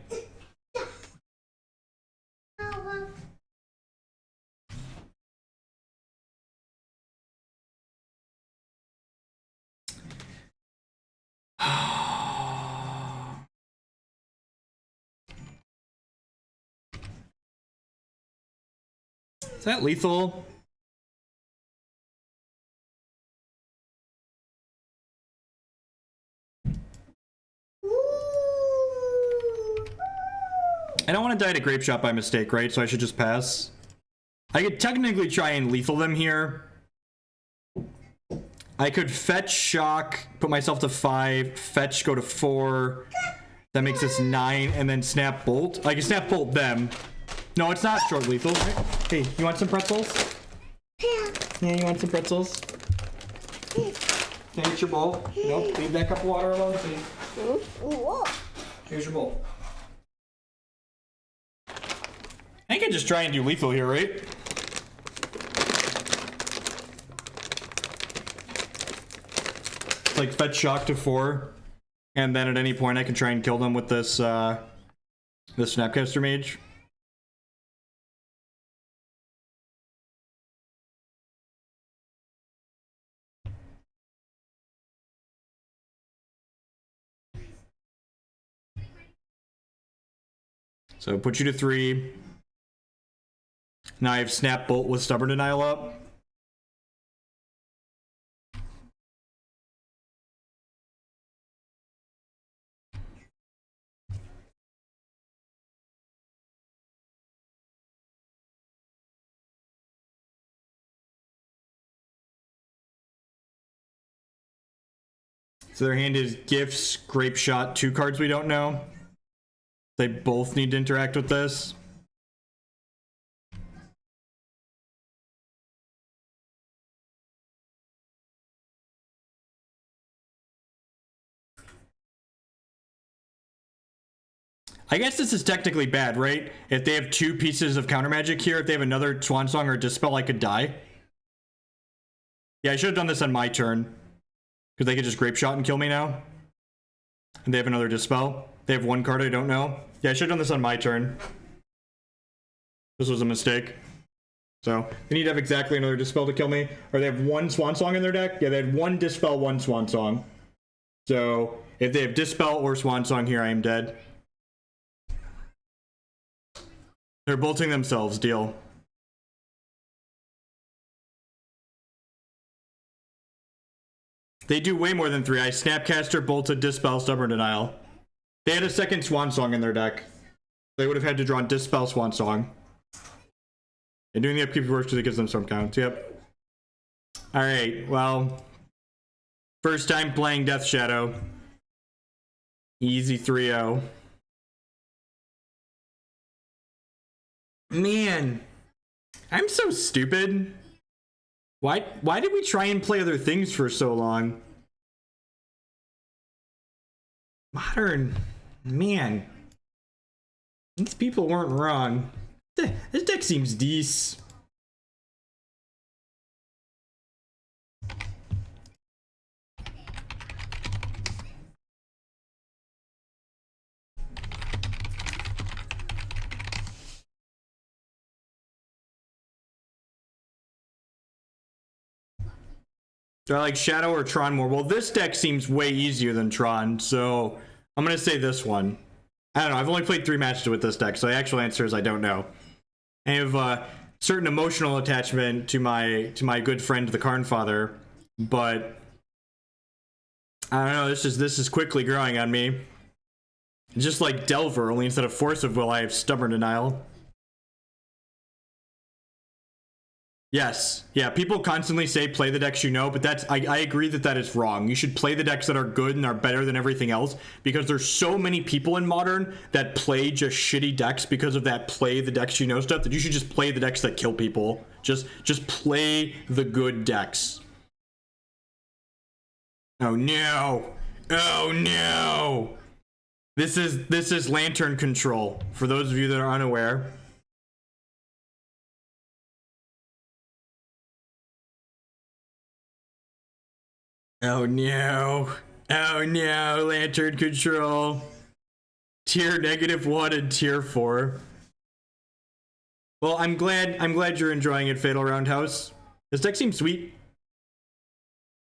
Is that lethal? I don't want to die to Grape Shot by mistake, right? So I should just pass. I could technically try and lethal them here. I could fetch Shock, put myself to 5, fetch, go to 4. That makes this 9, and then Snap Bolt. I can Snap Bolt them. No, it's not short lethal. Right? Hey, you want some pretzels? Yeah, you want some pretzels? Can I get your bowl? Nope, leave that cup of water alone, please. Here's your bowl. I can just try and do lethal here, right? Like fetch Shock to 4. And then at any point I can try and kill them with this this Snapcaster Mage. So put you to 3. Now I have Snap Bolt with Stubborn Denial up. So their hand is Gifts, Grape Shot, 2 cards we don't know. They both need to interact with this. I guess this is technically bad, right? If they have 2 pieces of counter magic here, if they have another Swan Song or Dispel, I could die. Yeah, I should have done this on my turn. Because they could just Grape Shot and kill me now. And they have another Dispel. They have 1 card I don't know. Yeah, I should have done this on my turn. This was a mistake. So, they need to have exactly another Dispel to kill me. Or they have 1 Swan Song in their deck. Yeah, they had 1 Dispel, 1 Swan Song. So, if they have Dispel or Swan Song here, I am dead. They're bolting themselves, deal. They do way more than 3. I Snapcaster, Bolted, Dispel, Stubborn Denial. They had a second Swan Song in their deck. They would have had to draw Dispel, Swan Song. And doing the upkeep works because it gives them storm counts. Yep. Alright, well. First time playing Death Shadow. Easy 3-0. Man. I'm so stupid. Why did we try and play other things for so long? Modern. Man. These people weren't wrong. This deck seems decent. Do I like Shadow or Tron more? Well, this deck seems way easier than Tron, so I'm gonna say this one. I don't know, I've only played 3 matches with this deck, so the actual answer is I don't know. I have a certain emotional attachment to my good friend the Karn Father, but I don't know, this is quickly growing on me. Just like Delver, only instead of Force of Will, I have Stubborn Denial. Yes, yeah, people constantly say play the decks you know, but that's I agree that that is wrong. You should play the decks that are good and are better than everything else, because there's so many people in Modern that play just shitty decks because of that play the decks you know stuff, that you should just play the decks that kill people. Just play the good decks. Oh no. Oh no. This is Lantern Control, for those of you that are unaware. Oh no. Oh no, Lantern Control. Tier -1 and tier 4. Well, I'm glad you're enjoying it, Fatal Roundhouse. This deck seems sweet.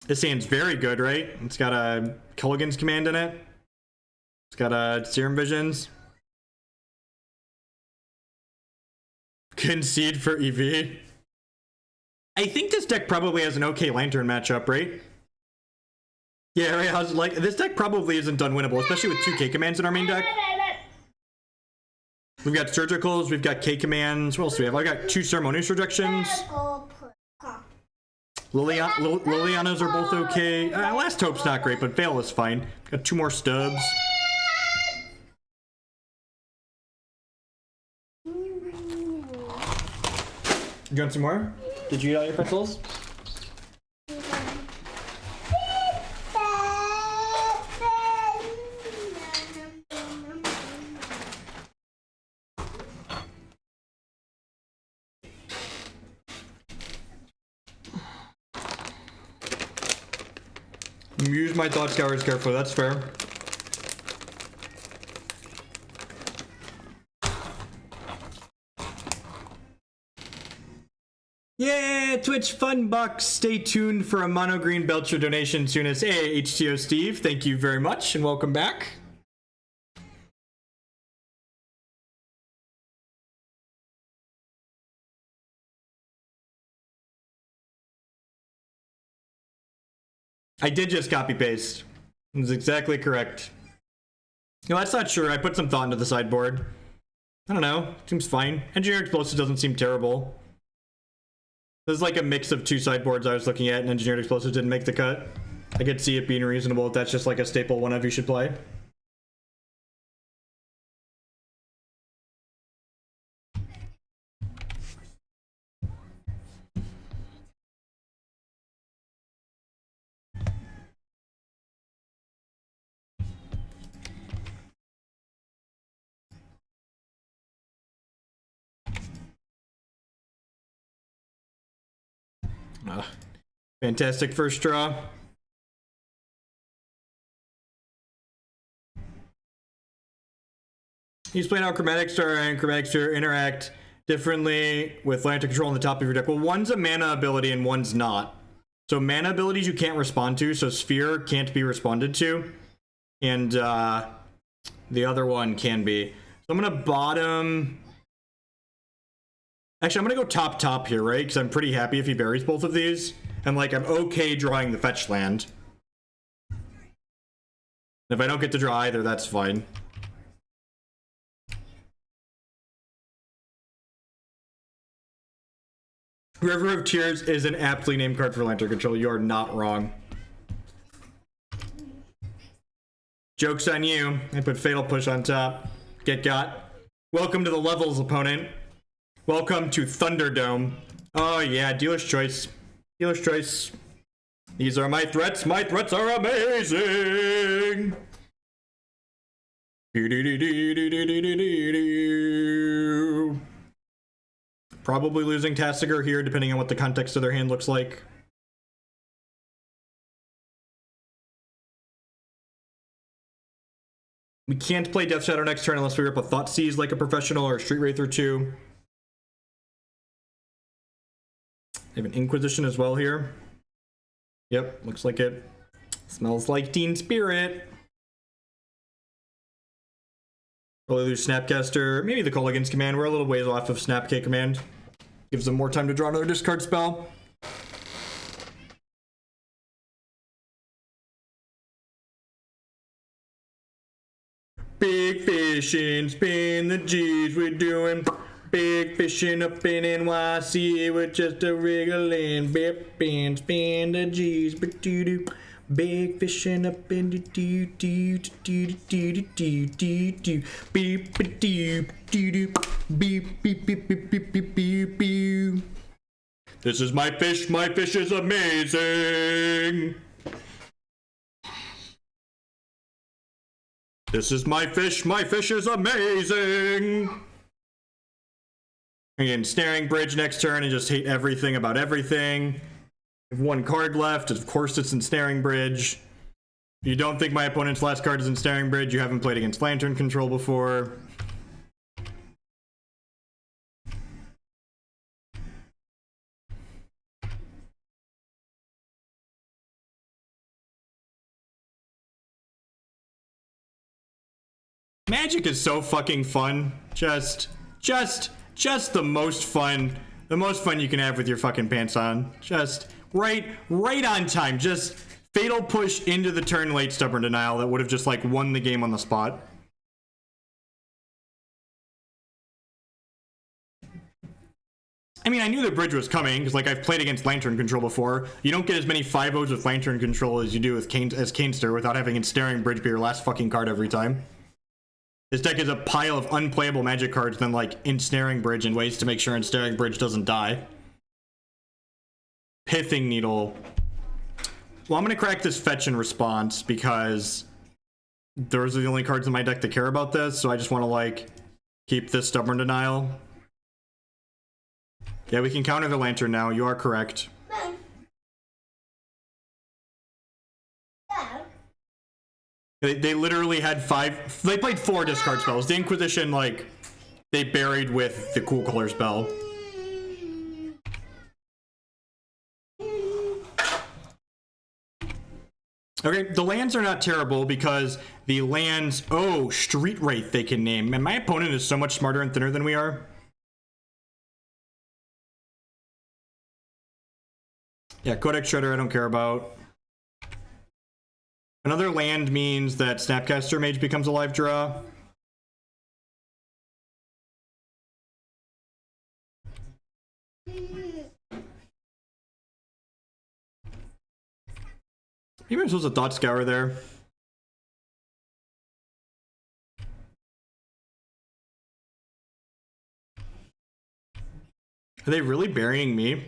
This hand's very good, right? It's got a Kolaghan's command in it. It's got a Serum Visions. Concede for EV. I think this deck probably has an okay Lantern matchup, right? Yeah, right. I was like, this deck probably isn't unwinnable, especially with 2 K commands in our main deck. We've got Surgicals, we've got K commands. What else do we have? I got 2 Ceremonious Rejections. Lilianas are both okay. Last Hope's not great, but Veil is fine. Got 2 more Stubs. You want some more? Did you eat all your pretzels? Use my Thought Scours carefully, that's fair. Yeah, Twitch Fun Bucks. Stay tuned for a mono green Belcher donation soon as HTO Steve. Thank you very much and welcome back. I did just copy paste. It was exactly correct. No, that's not sure. I put some thought into the sideboard. I don't know. Seems fine. Engineer Explosive doesn't seem terrible. There's like a mix of two sideboards I was looking at, and Engineered Explosive didn't make the cut. I could see it being reasonable if that's just like a staple one of you should play. Fantastic first draw. He's playing out Chromatic Star and Chromatic Star interact differently with Lantern Control on the top of your deck. Well, one's a mana ability and one's not. So mana abilities you can't respond to, so Sphere can't be responded to. And the other one can be. So I'm gonna bottom... Actually, I'm gonna go top here, right? Because I'm pretty happy if he buries both of these. And like, I'm okay drawing the fetch land. If I don't get to draw either, that's fine. River of Tears is an aptly named card for Lantern Control. You are not wrong. Joke's on you. I put Fatal Push on top. Get got. Welcome to the levels, opponent. Welcome to Thunderdome. Oh yeah, dealer's choice. Dealer's choice. These are my threats. My threats are amazing. Probably losing Tasigur here, depending on what the context of their hand looks like. We can't play Death Shadow next turn unless we rip a Thoughtseize like a professional or a Street Wraith or two. They have an Inquisition as well here. Yep, looks like it. Smells like Teen Spirit. Probably lose Snapcaster. Maybe the Kolaghan's command. We're a little ways off of Snapk command. Gives them more time to draw another discard spell. Big fishing, spin the G's, we're doing big fishing up in NYC with just a wriggling bip and spin the G's, but do big fishing up in the do beep do beep beep beep beep beep beep beep beep. This is my fish is amazing. This is my fish is amazing. Again, Snaring Bridge next turn and just hate everything about everything. I have one card left, of course it's Ensnaring Bridge. If you don't think my opponent's last card is Ensnaring Bridge, you haven't played against Lantern Control before. Magic is so fucking fun. Just the most fun you can have with your fucking pants on. Just right on time. Just fatal push into the turn late Stubborn Denial that would have just like won the game on the spot. I mean, I knew the bridge was coming because like I've played against Lantern Control before. You don't get as many 5-0s with Lantern Control as you do with Canester without having Ensnaring Bridge be your last fucking card every time. This deck is a pile of unplayable Magic cards than like Ensnaring Bridge and ways to make sure Ensnaring Bridge doesn't die. Pithing Needle. Well, I'm gonna crack this fetch in response because those are the only cards in my deck that care about this, so I just want to like keep this Stubborn Denial. Yeah, we can counter the Lantern now. You are correct. They literally had they played 4 discard spells. The Inquisition, like, they buried with the Cool Color spell. Okay, the lands are not terrible because the lands... Oh, Street Wraith they can name. And my opponent is so much smarter and thinner than we are. Yeah, Codex Shredder I don't care about. Another land means that Snapcaster Mage becomes a live draw. Maybe I'm supposed to Thought Scour there. Are they really burying me?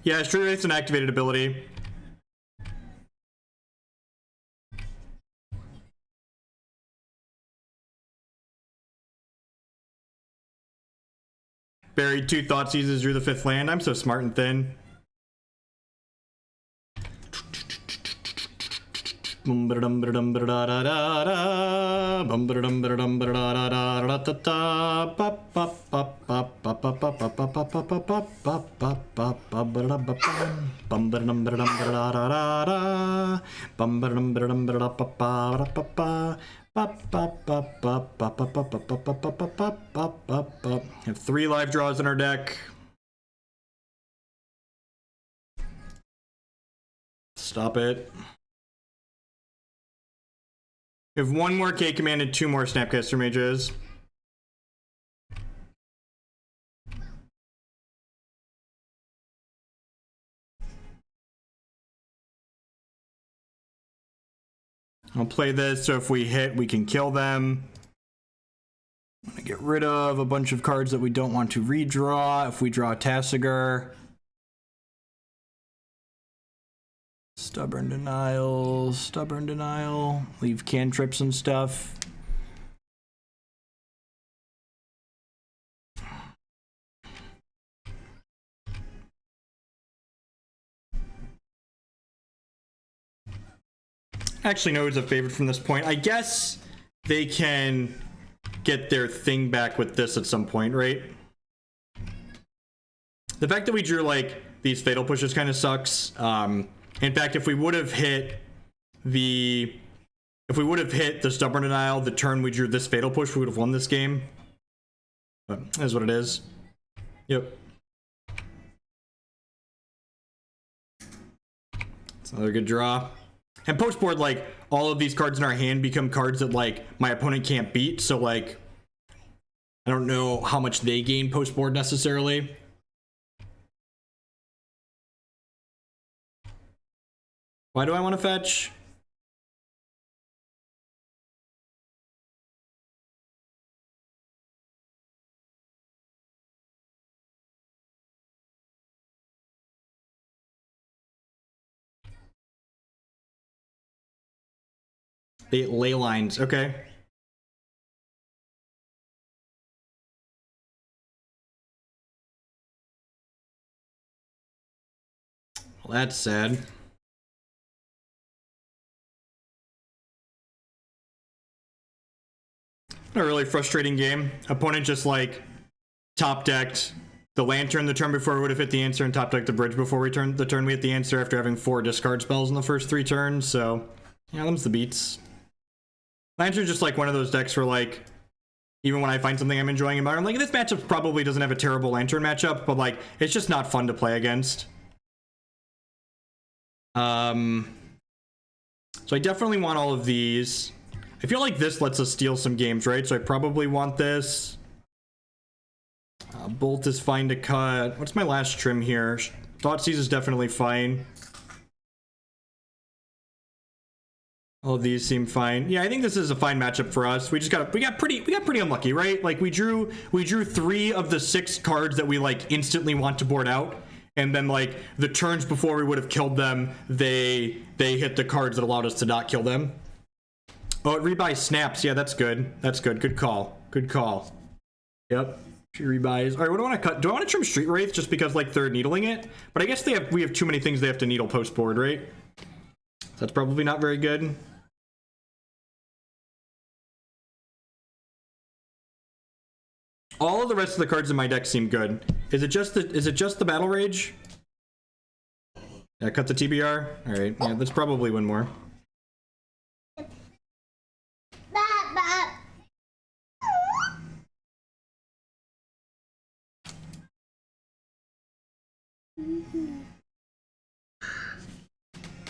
Yeah, Street Wraith's an activated ability. Buried 2 Thoughtseizes, drew the 5th land. I'm so smart and thin. Have 3 live draws in our deck. Stop it. We have 1 more K command and 2 more Snapcaster Mages. I'll play this so if we hit, we can kill them. I'm gonna get rid of a bunch of cards that we don't want to redraw. If we draw Tasigur. Stubborn Denial, Stubborn Denial. Leave cantrips and stuff. Actually, no, it's a favorite from this point. I guess they can get their thing back with this at some point, right? The fact that we drew like these fatal pushes kind of sucks. In fact, if we would have hit the Stubborn Denial the turn we drew this fatal push, we would have won this game. But that's what it is. Yep. It's another good draw. And post board, like, all of these cards in our hand become cards that, like, my opponent can't beat. So, like, I don't know how much they gain post board necessarily. Why do I want to fetch? The ley lines, okay. Well, that's sad. A really frustrating game. Opponent just like top decked the lantern the turn before we would have hit the answer and top decked the bridge before we turned the turn we hit the answer after having 4 discard spells in the first 3 turns. So yeah, them's the beats. Lantern's just like one of those decks where like even when I find something I'm enjoying about it, I'm like, this matchup probably doesn't have a terrible Lantern matchup, but like it's just not fun to play against. So I definitely want all of these. I feel like this lets us steal some games, right? So I probably want this. Bolt is fine to cut. What's my last trim here? Thoughtseize is definitely fine. All of these seem fine. Yeah, I think this is a fine matchup for us. We got pretty unlucky, right? Like we drew 3 of the 6 cards that we like instantly want to board out. And then like the turns before we would have killed them, they hit the cards that allowed us to not kill them. Oh, it rebuys snaps. Yeah, that's good. That's good. Good call. Good call. Yep. She rebuys. All right, what do I want to cut? Do I want to trim Street Wraith just because like they're needling it? But I guess we have too many things they have to needle post board, right? That's probably not very good. All of the rest of the cards in my deck seem good. Is it just the Battle Rage? Yeah, cut the TBR. All right, yeah, let's probably win more.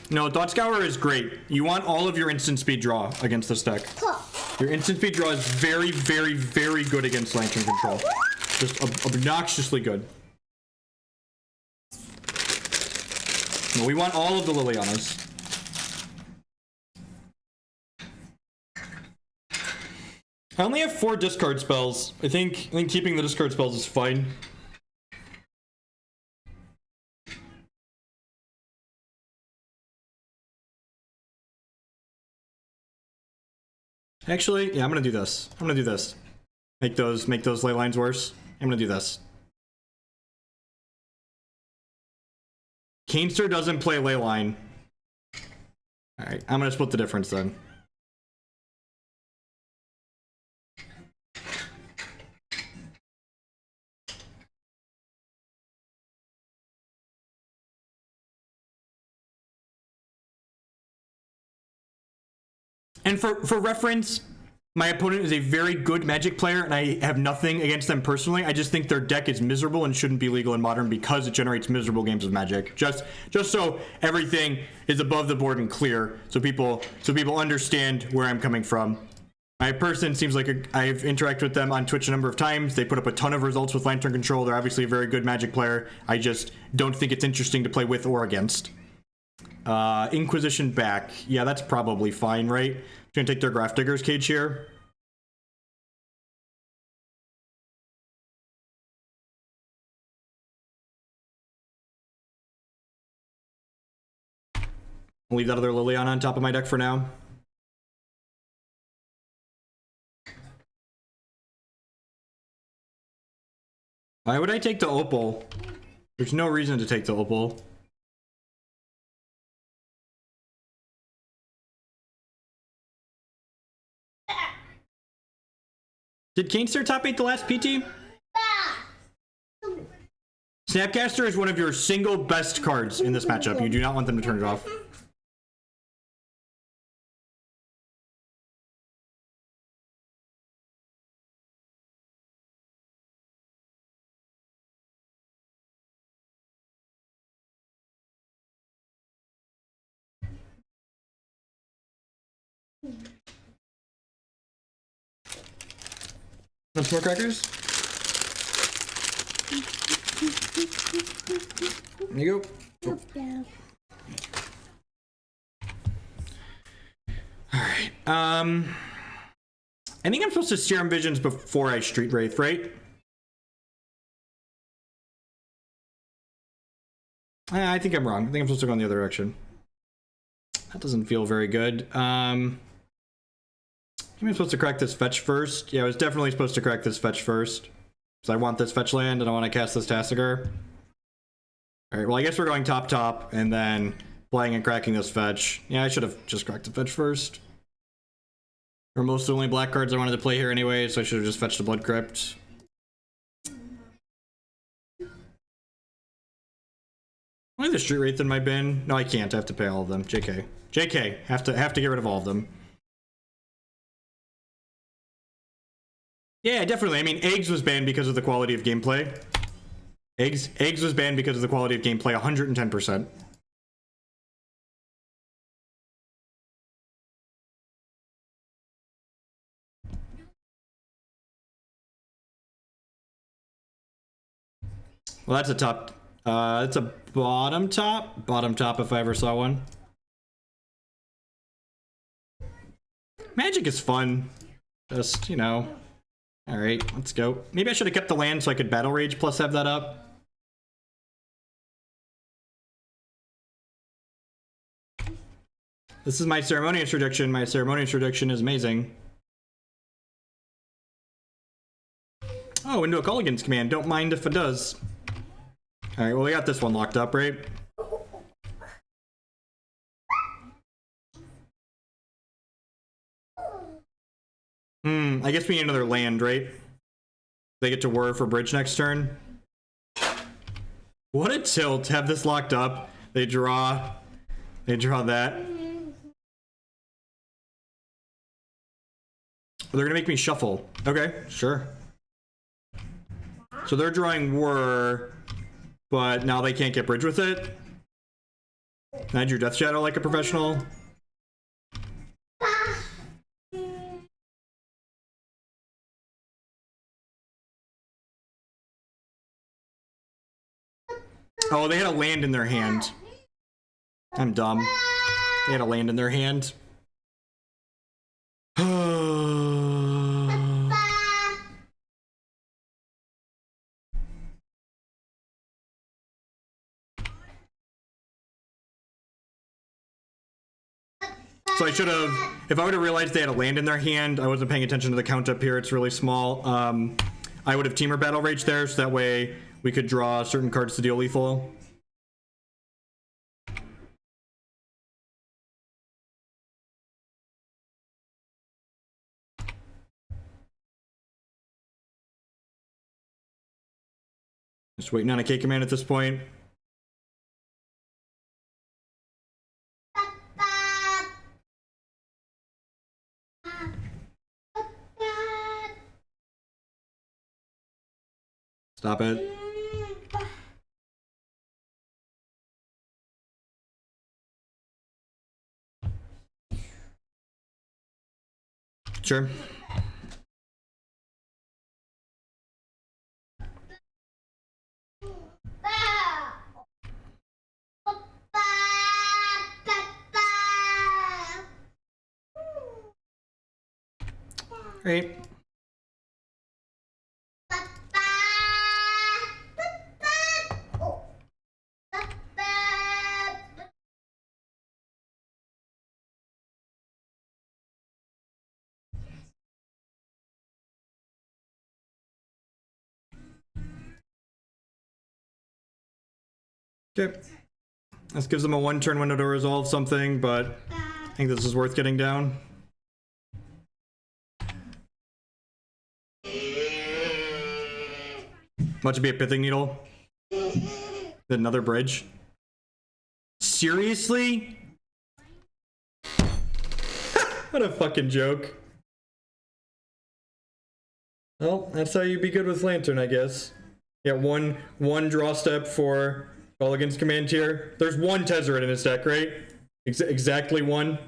No, Thought Scour is great. You want all of your instant speed draw against this deck. Your instant speed draw is very, very, very good against Lantern Control. Just obnoxiously good. No, we want all of the Lilianas. I only have 4 discard spells. I think keeping the discard spells is fine. Actually, yeah, I'm gonna do this. I'm gonna do this. Make those ley lines worse. I'm gonna do this. Canester doesn't play ley line. Alright, I'm gonna split the difference then. And for reference, my opponent is a very good Magic player, and I have nothing against them personally. I just think their deck is miserable and shouldn't be legal in Modern because it generates miserable games of Magic. Just so everything is above the board and clear, so people understand where I'm coming from. My person seems like I've interacted with them on Twitch a number of times. They put up a ton of results with Lantern Control. They're obviously a very good Magic player. I just don't think it's interesting to play with or against. Inquisition back. Yeah, that's probably fine, right? Gonna take their Grafdigger's Cage here. I'll leave that other Liliana on top of my deck for now. Why would I take the Opal? There's no reason to take the Opal. Did Canester top 8 the last PT? Snapcaster is one of your single best cards in this matchup. You do not want them to turn it off. Want some more crackers? There you go. Oh. Alright, I think I'm supposed to Serum Visions before I Street Wraith, right? I think I'm wrong. I think I'm supposed to go in the other direction. That doesn't feel very good. I'm supposed to crack this fetch first. Yeah, I was definitely supposed to crack this fetch first. Because I want this fetch land and I want to cast this Tasigur. Alright, well I guess we're going top, and then playing and cracking this fetch. Yeah, I should have just cracked the fetch first. Or most of the only black cards I wanted to play here anyway, so I should have just fetched the Blood Crypt. Why the Street Wraith in my bin? No, I can't. I have to pay all of them. JK. JK. Have to get rid of all of them. Yeah, definitely. I mean, Eggs was banned because of the quality of gameplay. Eggs was banned because of the quality of gameplay, 110%. Well, that's a top. It's a bottom top. Bottom top if I ever saw one. Magic is fun. Just, you know. Alright, let's go. Maybe I should have kept the land so I could Battle Rage plus have that up. This is my Ceremonious Rejection. My Ceremonious Rejection is amazing. Oh, into a Kolaghan's command. Don't mind if it does. Alright, well we got this one locked up, right? I guess we need another land, right? They get to whir for bridge next turn. What a tilt. Have this locked up. They draw that. They're gonna make me shuffle. Okay, sure. So they're drawing whir, but now they can't get bridge with it. And I drew Death Shadow like a professional. Oh, they had a land in their hand. I'm dumb. They had a land in their hand. So I should have, if I would have realized they had a land in their hand, I wasn't paying attention to the count up here, it's really small. I would have Temur Battle Rage there, so that way we could draw certain cards to deal lethal. Just waiting on a K command at this point. Stop it. Sure. Great. Okay. This gives them a 1-turn window to resolve something, but I think this is worth getting down. Much be a pithing needle. Another bridge. Seriously? What a fucking joke. Well, that's how you be good with Lantern, I guess. Yeah, one draw step for Kolaghan's command tier. There's one Tezzeret in his deck, right? Exactly one.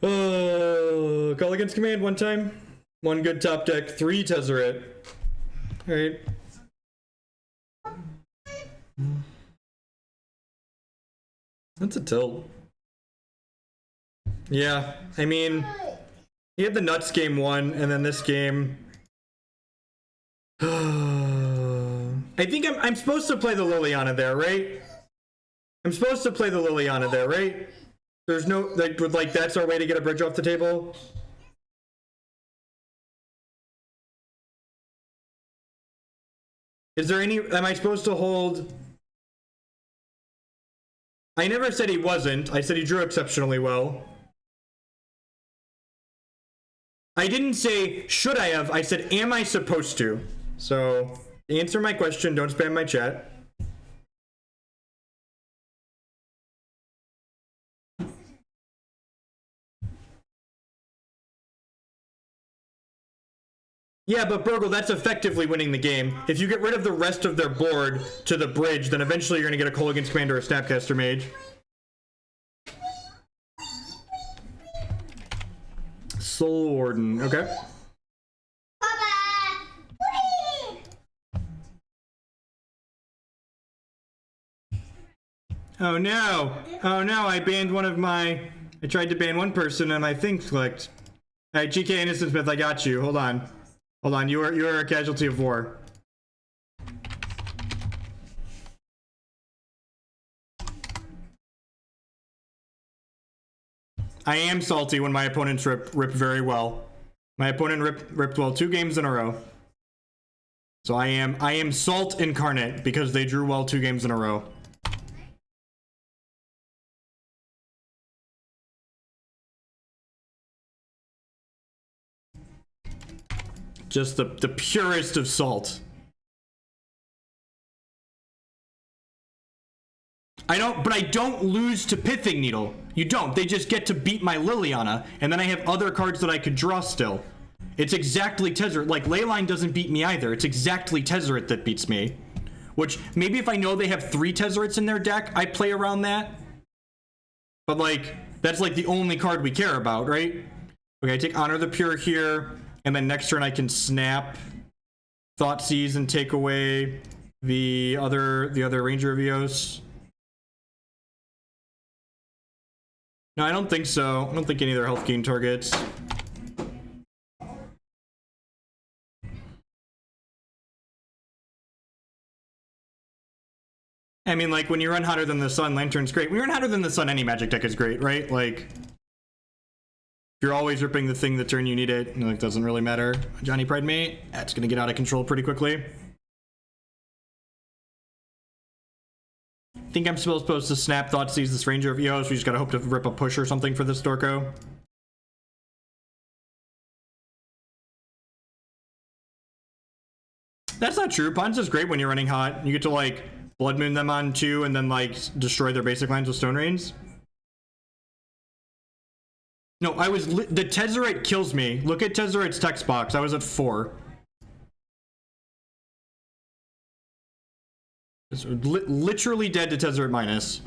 Oh, Kolaghan's command one time. One good top deck, 3 Tezzeret. Alright. That's a tilt. Yeah, I mean, he had the nuts game 1, and then this game. I think I'm supposed to play the Liliana there, right? I'm supposed to play the Liliana there, right? There's no, like that's our way to get a bridge off the table. Is there any, am I supposed to hold? I never said he wasn't. I said he drew exceptionally well. I didn't say, should I have? I said, am I supposed to? So, answer my question. Don't spam my chat. Yeah, but Burgle, that's effectively winning the game. If you get rid of the rest of their board to the bridge, then eventually you're going to get a Kolaghan's Commander or a Snapcaster Mage. Soul Warden, okay. Oh no! Oh no, I banned one of my... I tried to ban one person and my thing clicked. Alright, GK Innocent Smith, I got you. Hold on. Hold on, you are a casualty of war. I am salty when my opponents rip very well. My opponent ripped well 2 games in a row. So I am salt incarnate because they drew well 2 games in a row. Just the purest of salt. I don't lose to Pithing Needle. You don't. They just get to beat my Liliana, and then I have other cards that I could draw still. It's exactly Tezzeret. Like, Leyline doesn't beat me either. It's exactly Tezzeret that beats me. Which, maybe if I know they have 3 Tezzerets in their deck, I play around that. But, like, that's, like, the only card we care about, right? Okay, I take Honor the Pure here, and then next turn I can snap Thoughtseize and take away the other Ranger of Eos. No, I don't think so. I don't think any of their health gain targets. I mean, like, when you run Hotter Than the Sun, Lantern's great. When you run Hotter Than the Sun, any Magic deck is great, right? Like, you're always ripping the thing the turn you need it. Like, doesn't really matter. Johnny Pride Mate, that's gonna get out of control pretty quickly. I think I'm still supposed to snap Thoughtseize this Ranger of Eos. We just gotta hope to rip a push or something for this Storko. That's not true. Pon's is great when you're running hot. You get to, like, Blood Moon them on 2 and then, like, destroy their basic lands with Stone Rains. No, the Tezzeret kills me. Look at Tezzeret's text box. I was at 4. It's literally dead to Tezzeret minus.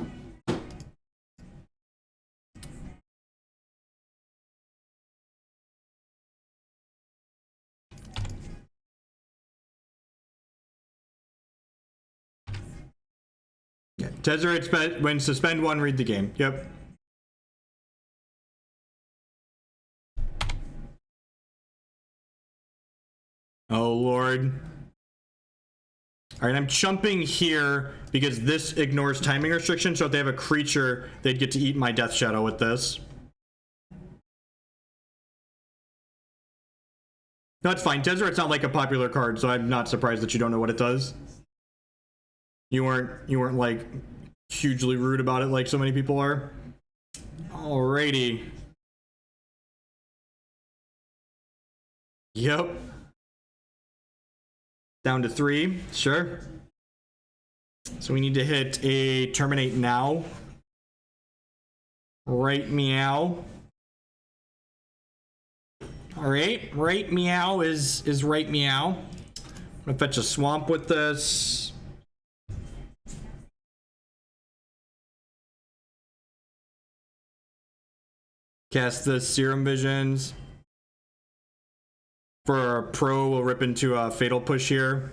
Yeah, Tezzeret when suspend 1, read the game. Yep. Oh, Lord. All right, I'm chumping here because this ignores timing restriction. So if they have a creature, they'd get to eat my Death Shadow with this. No, it's fine. Tezzeret's not like a popular card, so I'm not surprised that you don't know what it does. You weren't like hugely rude about it like so many people are. Alrighty. Yep. Down to 3, sure. So we need to hit a Terminate now. Right meow. Alright, right meow is right meow. I'm gonna fetch a swamp with this. Cast the Serum Visions. For a pro, we'll rip into a Fatal Push here.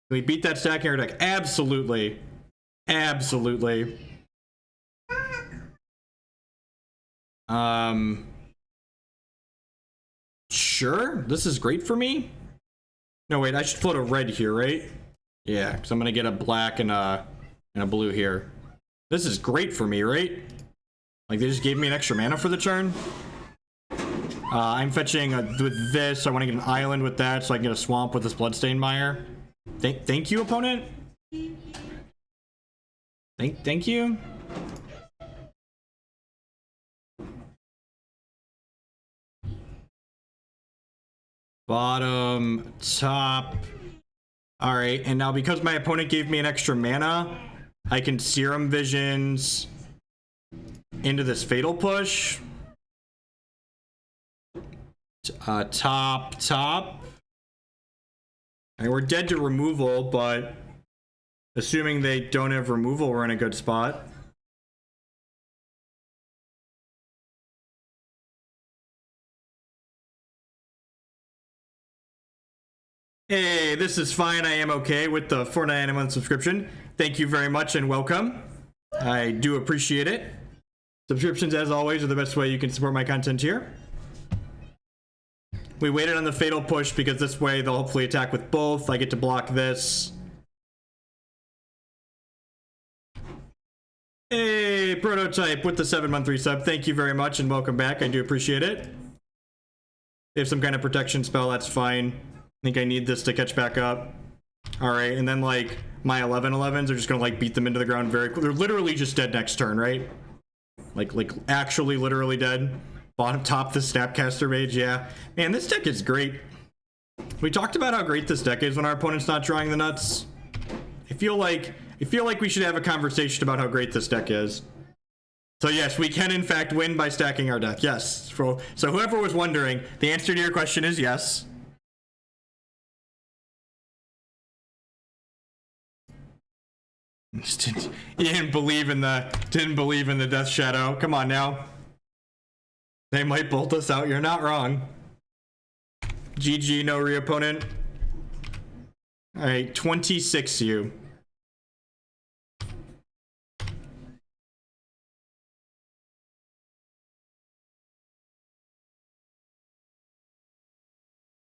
Can we beat that stack in our deck? Absolutely. Absolutely. Sure. This is great for me. No, wait, I should float a red here, right? Yeah, because I'm going to get a black and a blue here. This is great for me, right? Like, they just gave me an extra mana for the turn. I'm fetching with this. I want to get an island with that so I can get a swamp with this Bloodstained Mire. Thank you, opponent. Thank you. Bottom, top. All right, and now because my opponent gave me an extra mana, I can Serum Visions into this Fatal Push. Top. I mean, we're dead to removal, but assuming they don't have removal, we're in a good spot. Hey, this is fine. I am okay with the $4.99 a month subscription. Thank you very much and welcome. I do appreciate it. Subscriptions, as always, are the best way you can support my content here. We waited on the Fatal Push because this way they'll hopefully attack with both. I get to block this. Hey, Prototype with the 7-month resub. Thank you very much and welcome back. I do appreciate it. If they have some kind of protection spell, that's fine. I think I need this to catch back up. All right, and then like my 11/11s are just gonna like beat them into the ground very quickly. They're literally just dead next turn, right? Like actually literally dead. Bottom top the Snapcaster Mage, yeah. Man, this deck is great. We talked about how great this deck is when our opponent's not drawing the nuts. I feel like we should have a conversation about how great this deck is. So yes, we can in fact win by stacking our deck. Yes. So whoever was wondering, the answer to your question is yes. You didn't believe in the Death Shadow. Come on now. They might bolt us out. You're not wrong. GG, no re-opponent. Alright, 26 you.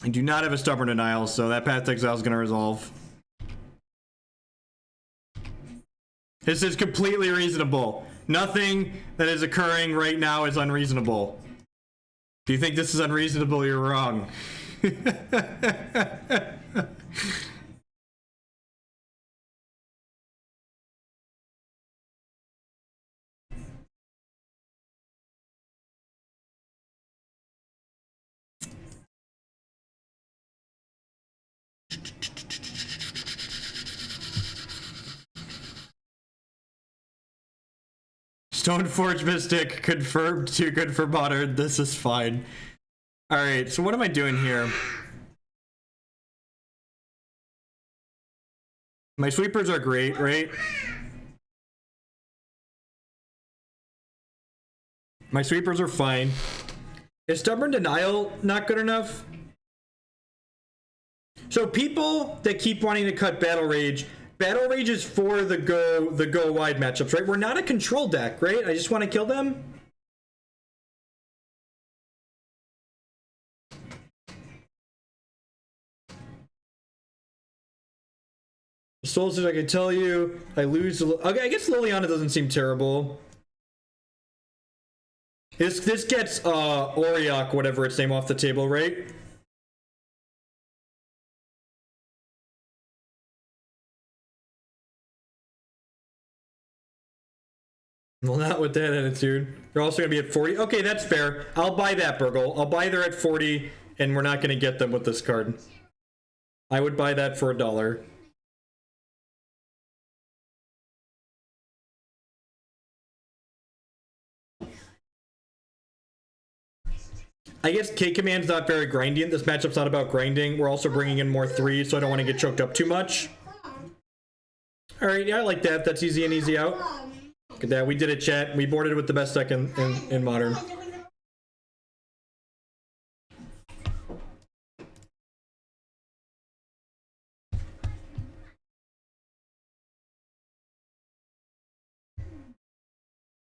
I do not have a Stubborn Denial, so that Path to Exile is going to resolve. This is completely reasonable. Nothing that is occurring right now is unreasonable. If you think this is unreasonable, you're wrong. Stoneforge Mystic confirmed too good for modern. This is fine. Alright, so what am I doing here? My sweepers are great, right? My sweepers are fine. Is Stubborn Denial not good enough? So people that keep wanting to cut Battle Rage is for the go wide matchups, right? We're not a control deck, right? I just want to kill them. Souls, I can tell you, I lose. Okay, I guess Liliana doesn't seem terrible. This gets Auriok, whatever its name, off the table, right? Well, not with that attitude. They're also going to be at 40. Okay, that's fair. I'll buy that, Burgle. I'll buy they're at 40, and we're not going to get them with this card. I would buy that for $1. I guess K-Command's not very grindy. This matchup's not about grinding. We're also bringing in more 3s, so I don't want to get choked up too much. Alright, yeah, I like that. That's easy and easy out. Look at that. We did it, chat. We boarded with the best deck in Modern.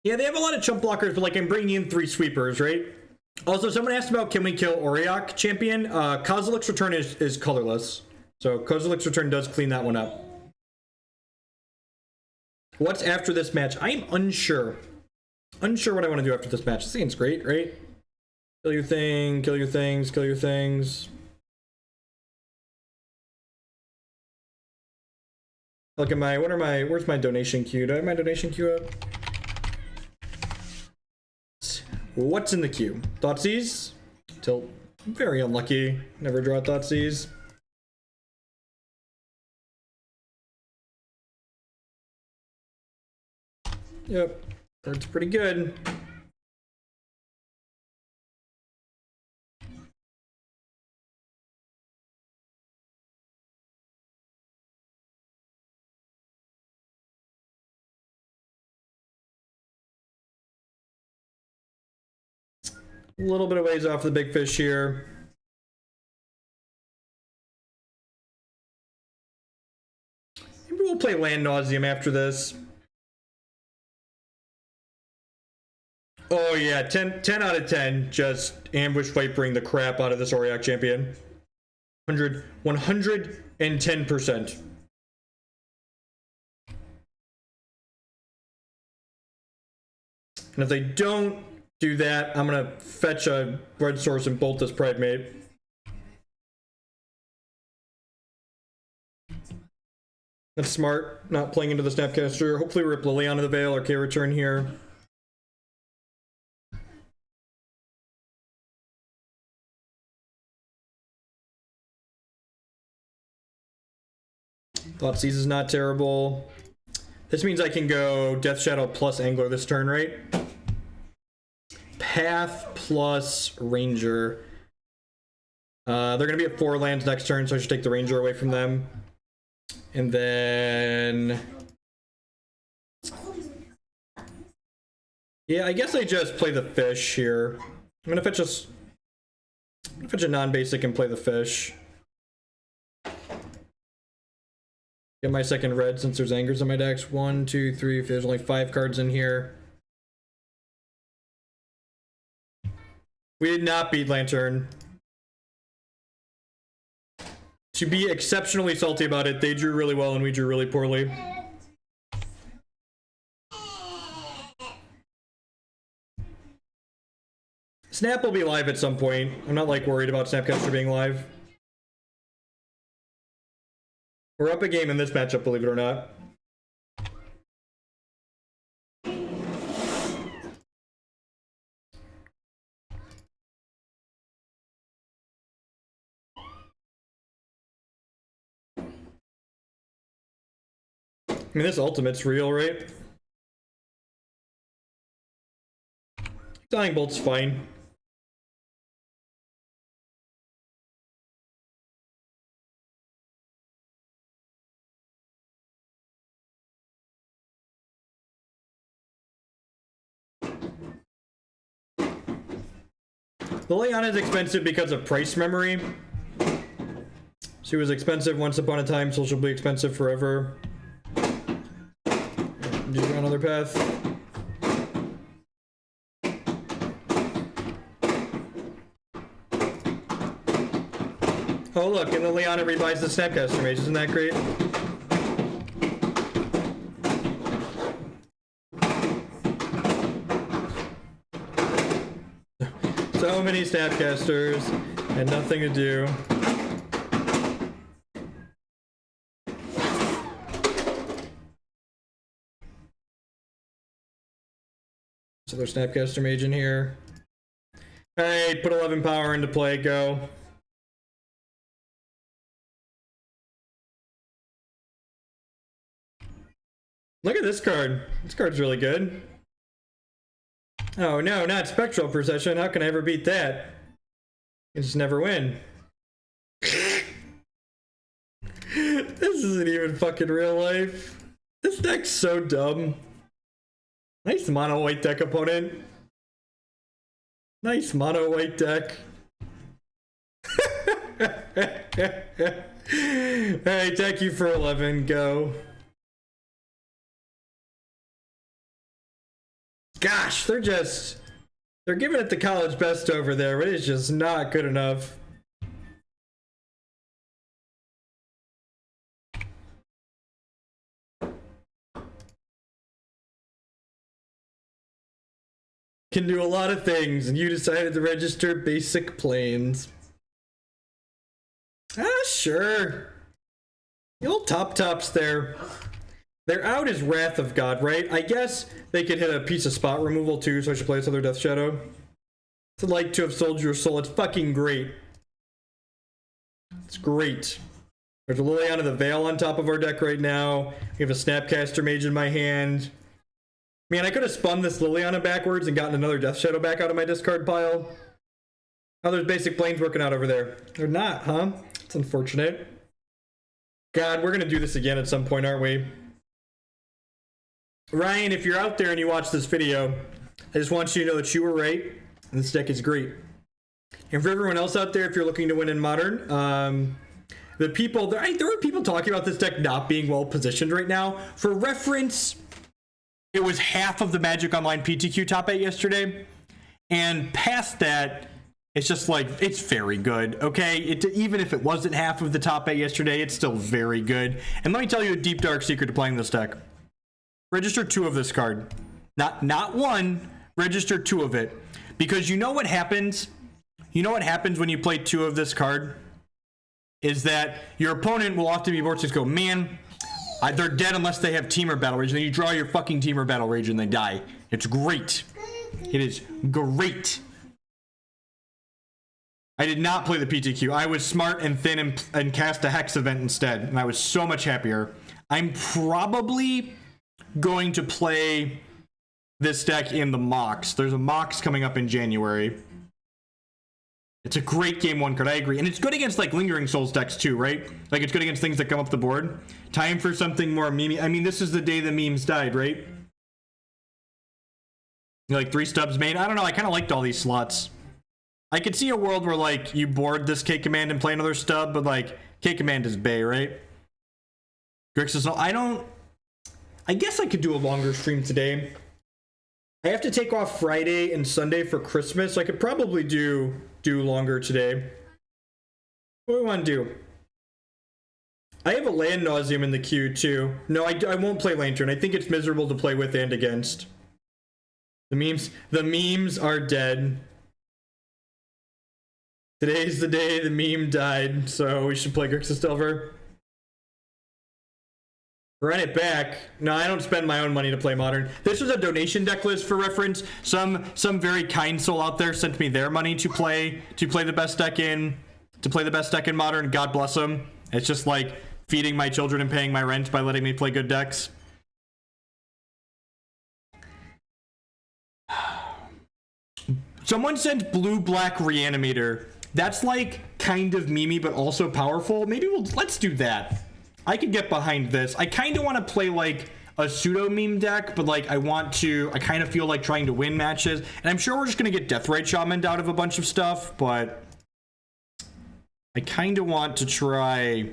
Yeah, they have a lot of chump blockers, but like I'm bringing in 3 sweepers, right? Also, someone asked about can we kill Auriok champion? Kozilek's return is colorless. So Kozilek's return does clean that one up. What's after this match? I am unsure. Unsure what I want to do after this match. This seems great, right? Kill your thing, kill your things, kill your things. Look at where's my donation queue? Do I have my donation queue up? What's in the queue? Thoughtseize? Tilt. Very unlucky. Never draw Thoughtseize. Yep. That's pretty good. A little bit of ways off the big fish here. Maybe we'll play Land Nauseam after this. Oh yeah, 10 out of 10. Just ambush vipering the crap out of this Auriok champion. 110%. And if they don't do that, I'm gonna fetch a red source and bolt this Primate. That's smart, not playing into the Snapcaster. Hopefully rip Liliana the Veil or K-Return here. Thoughtseize is not terrible. This means I can go Death Shadow plus Angler this turn, right? Path plus Ranger. They're going to be at 4 lands next turn, so I should take the Ranger away from them. And then... yeah, I guess I just play the fish here. I'm going to fetch a non-basic and play the fish. Get my second red since there's Angers on my decks. 1, 2, 3. If there's only 5 cards in here. We did not beat Lantern. To be exceptionally salty about it, they drew really well and we drew really poorly. Snap will be live at some point. I'm not like worried about Snapcaster being live. We're up a game in this matchup, believe it or not. I mean, this ultimate's real, right? Dying Bolt's fine. Liliana is expensive because of price memory. She was expensive once upon a time, so she'll be expensive forever. Do another path. Oh look, and Liliana rebuys the Snapcaster Mage. Isn't that great? So many Snapcasters and nothing to do. So there's Snapcaster Mage in here. Alright, put 11 power into play, go. Look at this card. This card's really good. Oh no, not Spectral Procession. How can I ever beat that? I just never win. This isn't even fucking real life. This deck's so dumb. Nice mono white deck, opponent. Nice mono white deck. Hey, thank you for 11. Go. Gosh, they're giving it the college best over there, but it's just not good enough. Can do a lot of things, and you decided to register basic planes. Ah, sure. The old tops there. They're out as Wrath of God, right? I guess they could hit a piece of spot removal too, so I should play this other Death Shadow. It's like to have sold your soul. It's fucking great. It's great. There's a Liliana the Veil on top of our deck right now. We have a Snapcaster Mage in my hand. Man, I could have spun this Liliana backwards and gotten another Death Shadow back out of my discard pile. Oh, there's basic planes working out over there. They're not, huh? It's unfortunate. God, we're gonna do this again at some point, aren't we? Ryan, if you're out there and you watch this video, I just want you to know that you were right, and this deck is great. And for everyone else out there, if you're looking to win in Modern, there were people talking about this deck not being well positioned right now. For reference, it was half of the Magic Online PTQ top 8 yesterday, and past that, it's just like, it's very good, okay? Even if it wasn't half of the top 8 yesterday, it's still very good. And let me tell you a deep dark secret to playing this deck. Register 2 of this card. Not 1, register 2 of it. Because you know what happens? You know what happens when you play 2 of this card? Is that your opponent will often be forced to go, man, they're dead unless they have Temur Battle Rage. And then you draw your fucking Temur Battle Rage and they die. It's great. It is great. I did not play the PTQ. I was smart and thin and cast a Hex event instead, and I was so much happier. I'm probably going to play this deck in the Mox. There's a Mox coming up in January. It's a great game 1 card, I agree. And it's good against like Lingering Souls decks too, right? Like it's good against things that come up the board. Time for something more meme. I mean, this is the day the memes died, right? Like 3 stubs main. I don't know, I kind of liked all these slots. I could see a world where like you board this K command and play another stub, but like K command is Bay, right? Grixis, I guess I could do a longer stream today. I have to take off Friday and Sunday for Christmas, so I could probably do longer today. What do we want to do? I have a Land Nauseam in the queue too. No, I won't play Lantern. I think it's miserable to play with and against. The memes are dead. Today's the day the meme died, so we should play Grixis Delver. Run it back. No, I don't spend my own money to play Modern. This was a donation deck list for reference. Some very kind soul out there sent me their money to play the best deck in Modern. God bless them. It's just like feeding my children and paying my rent by letting me play good decks. Someone sent blue-black Reanimator. That's like kind of memey but also powerful. Maybe let's do that. I could get behind this. I kind of want to play like a pseudo meme deck, but like I kind of feel like trying to win matches. And I'm sure we're just going to get Deathrite Shaman'd out of a bunch of stuff, but I kind of want to try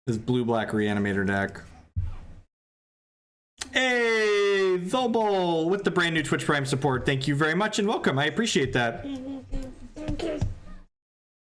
this blue-black Reanimator deck. Hey, Vobel with the brand new Twitch Prime support. Thank you very much and welcome. I appreciate that.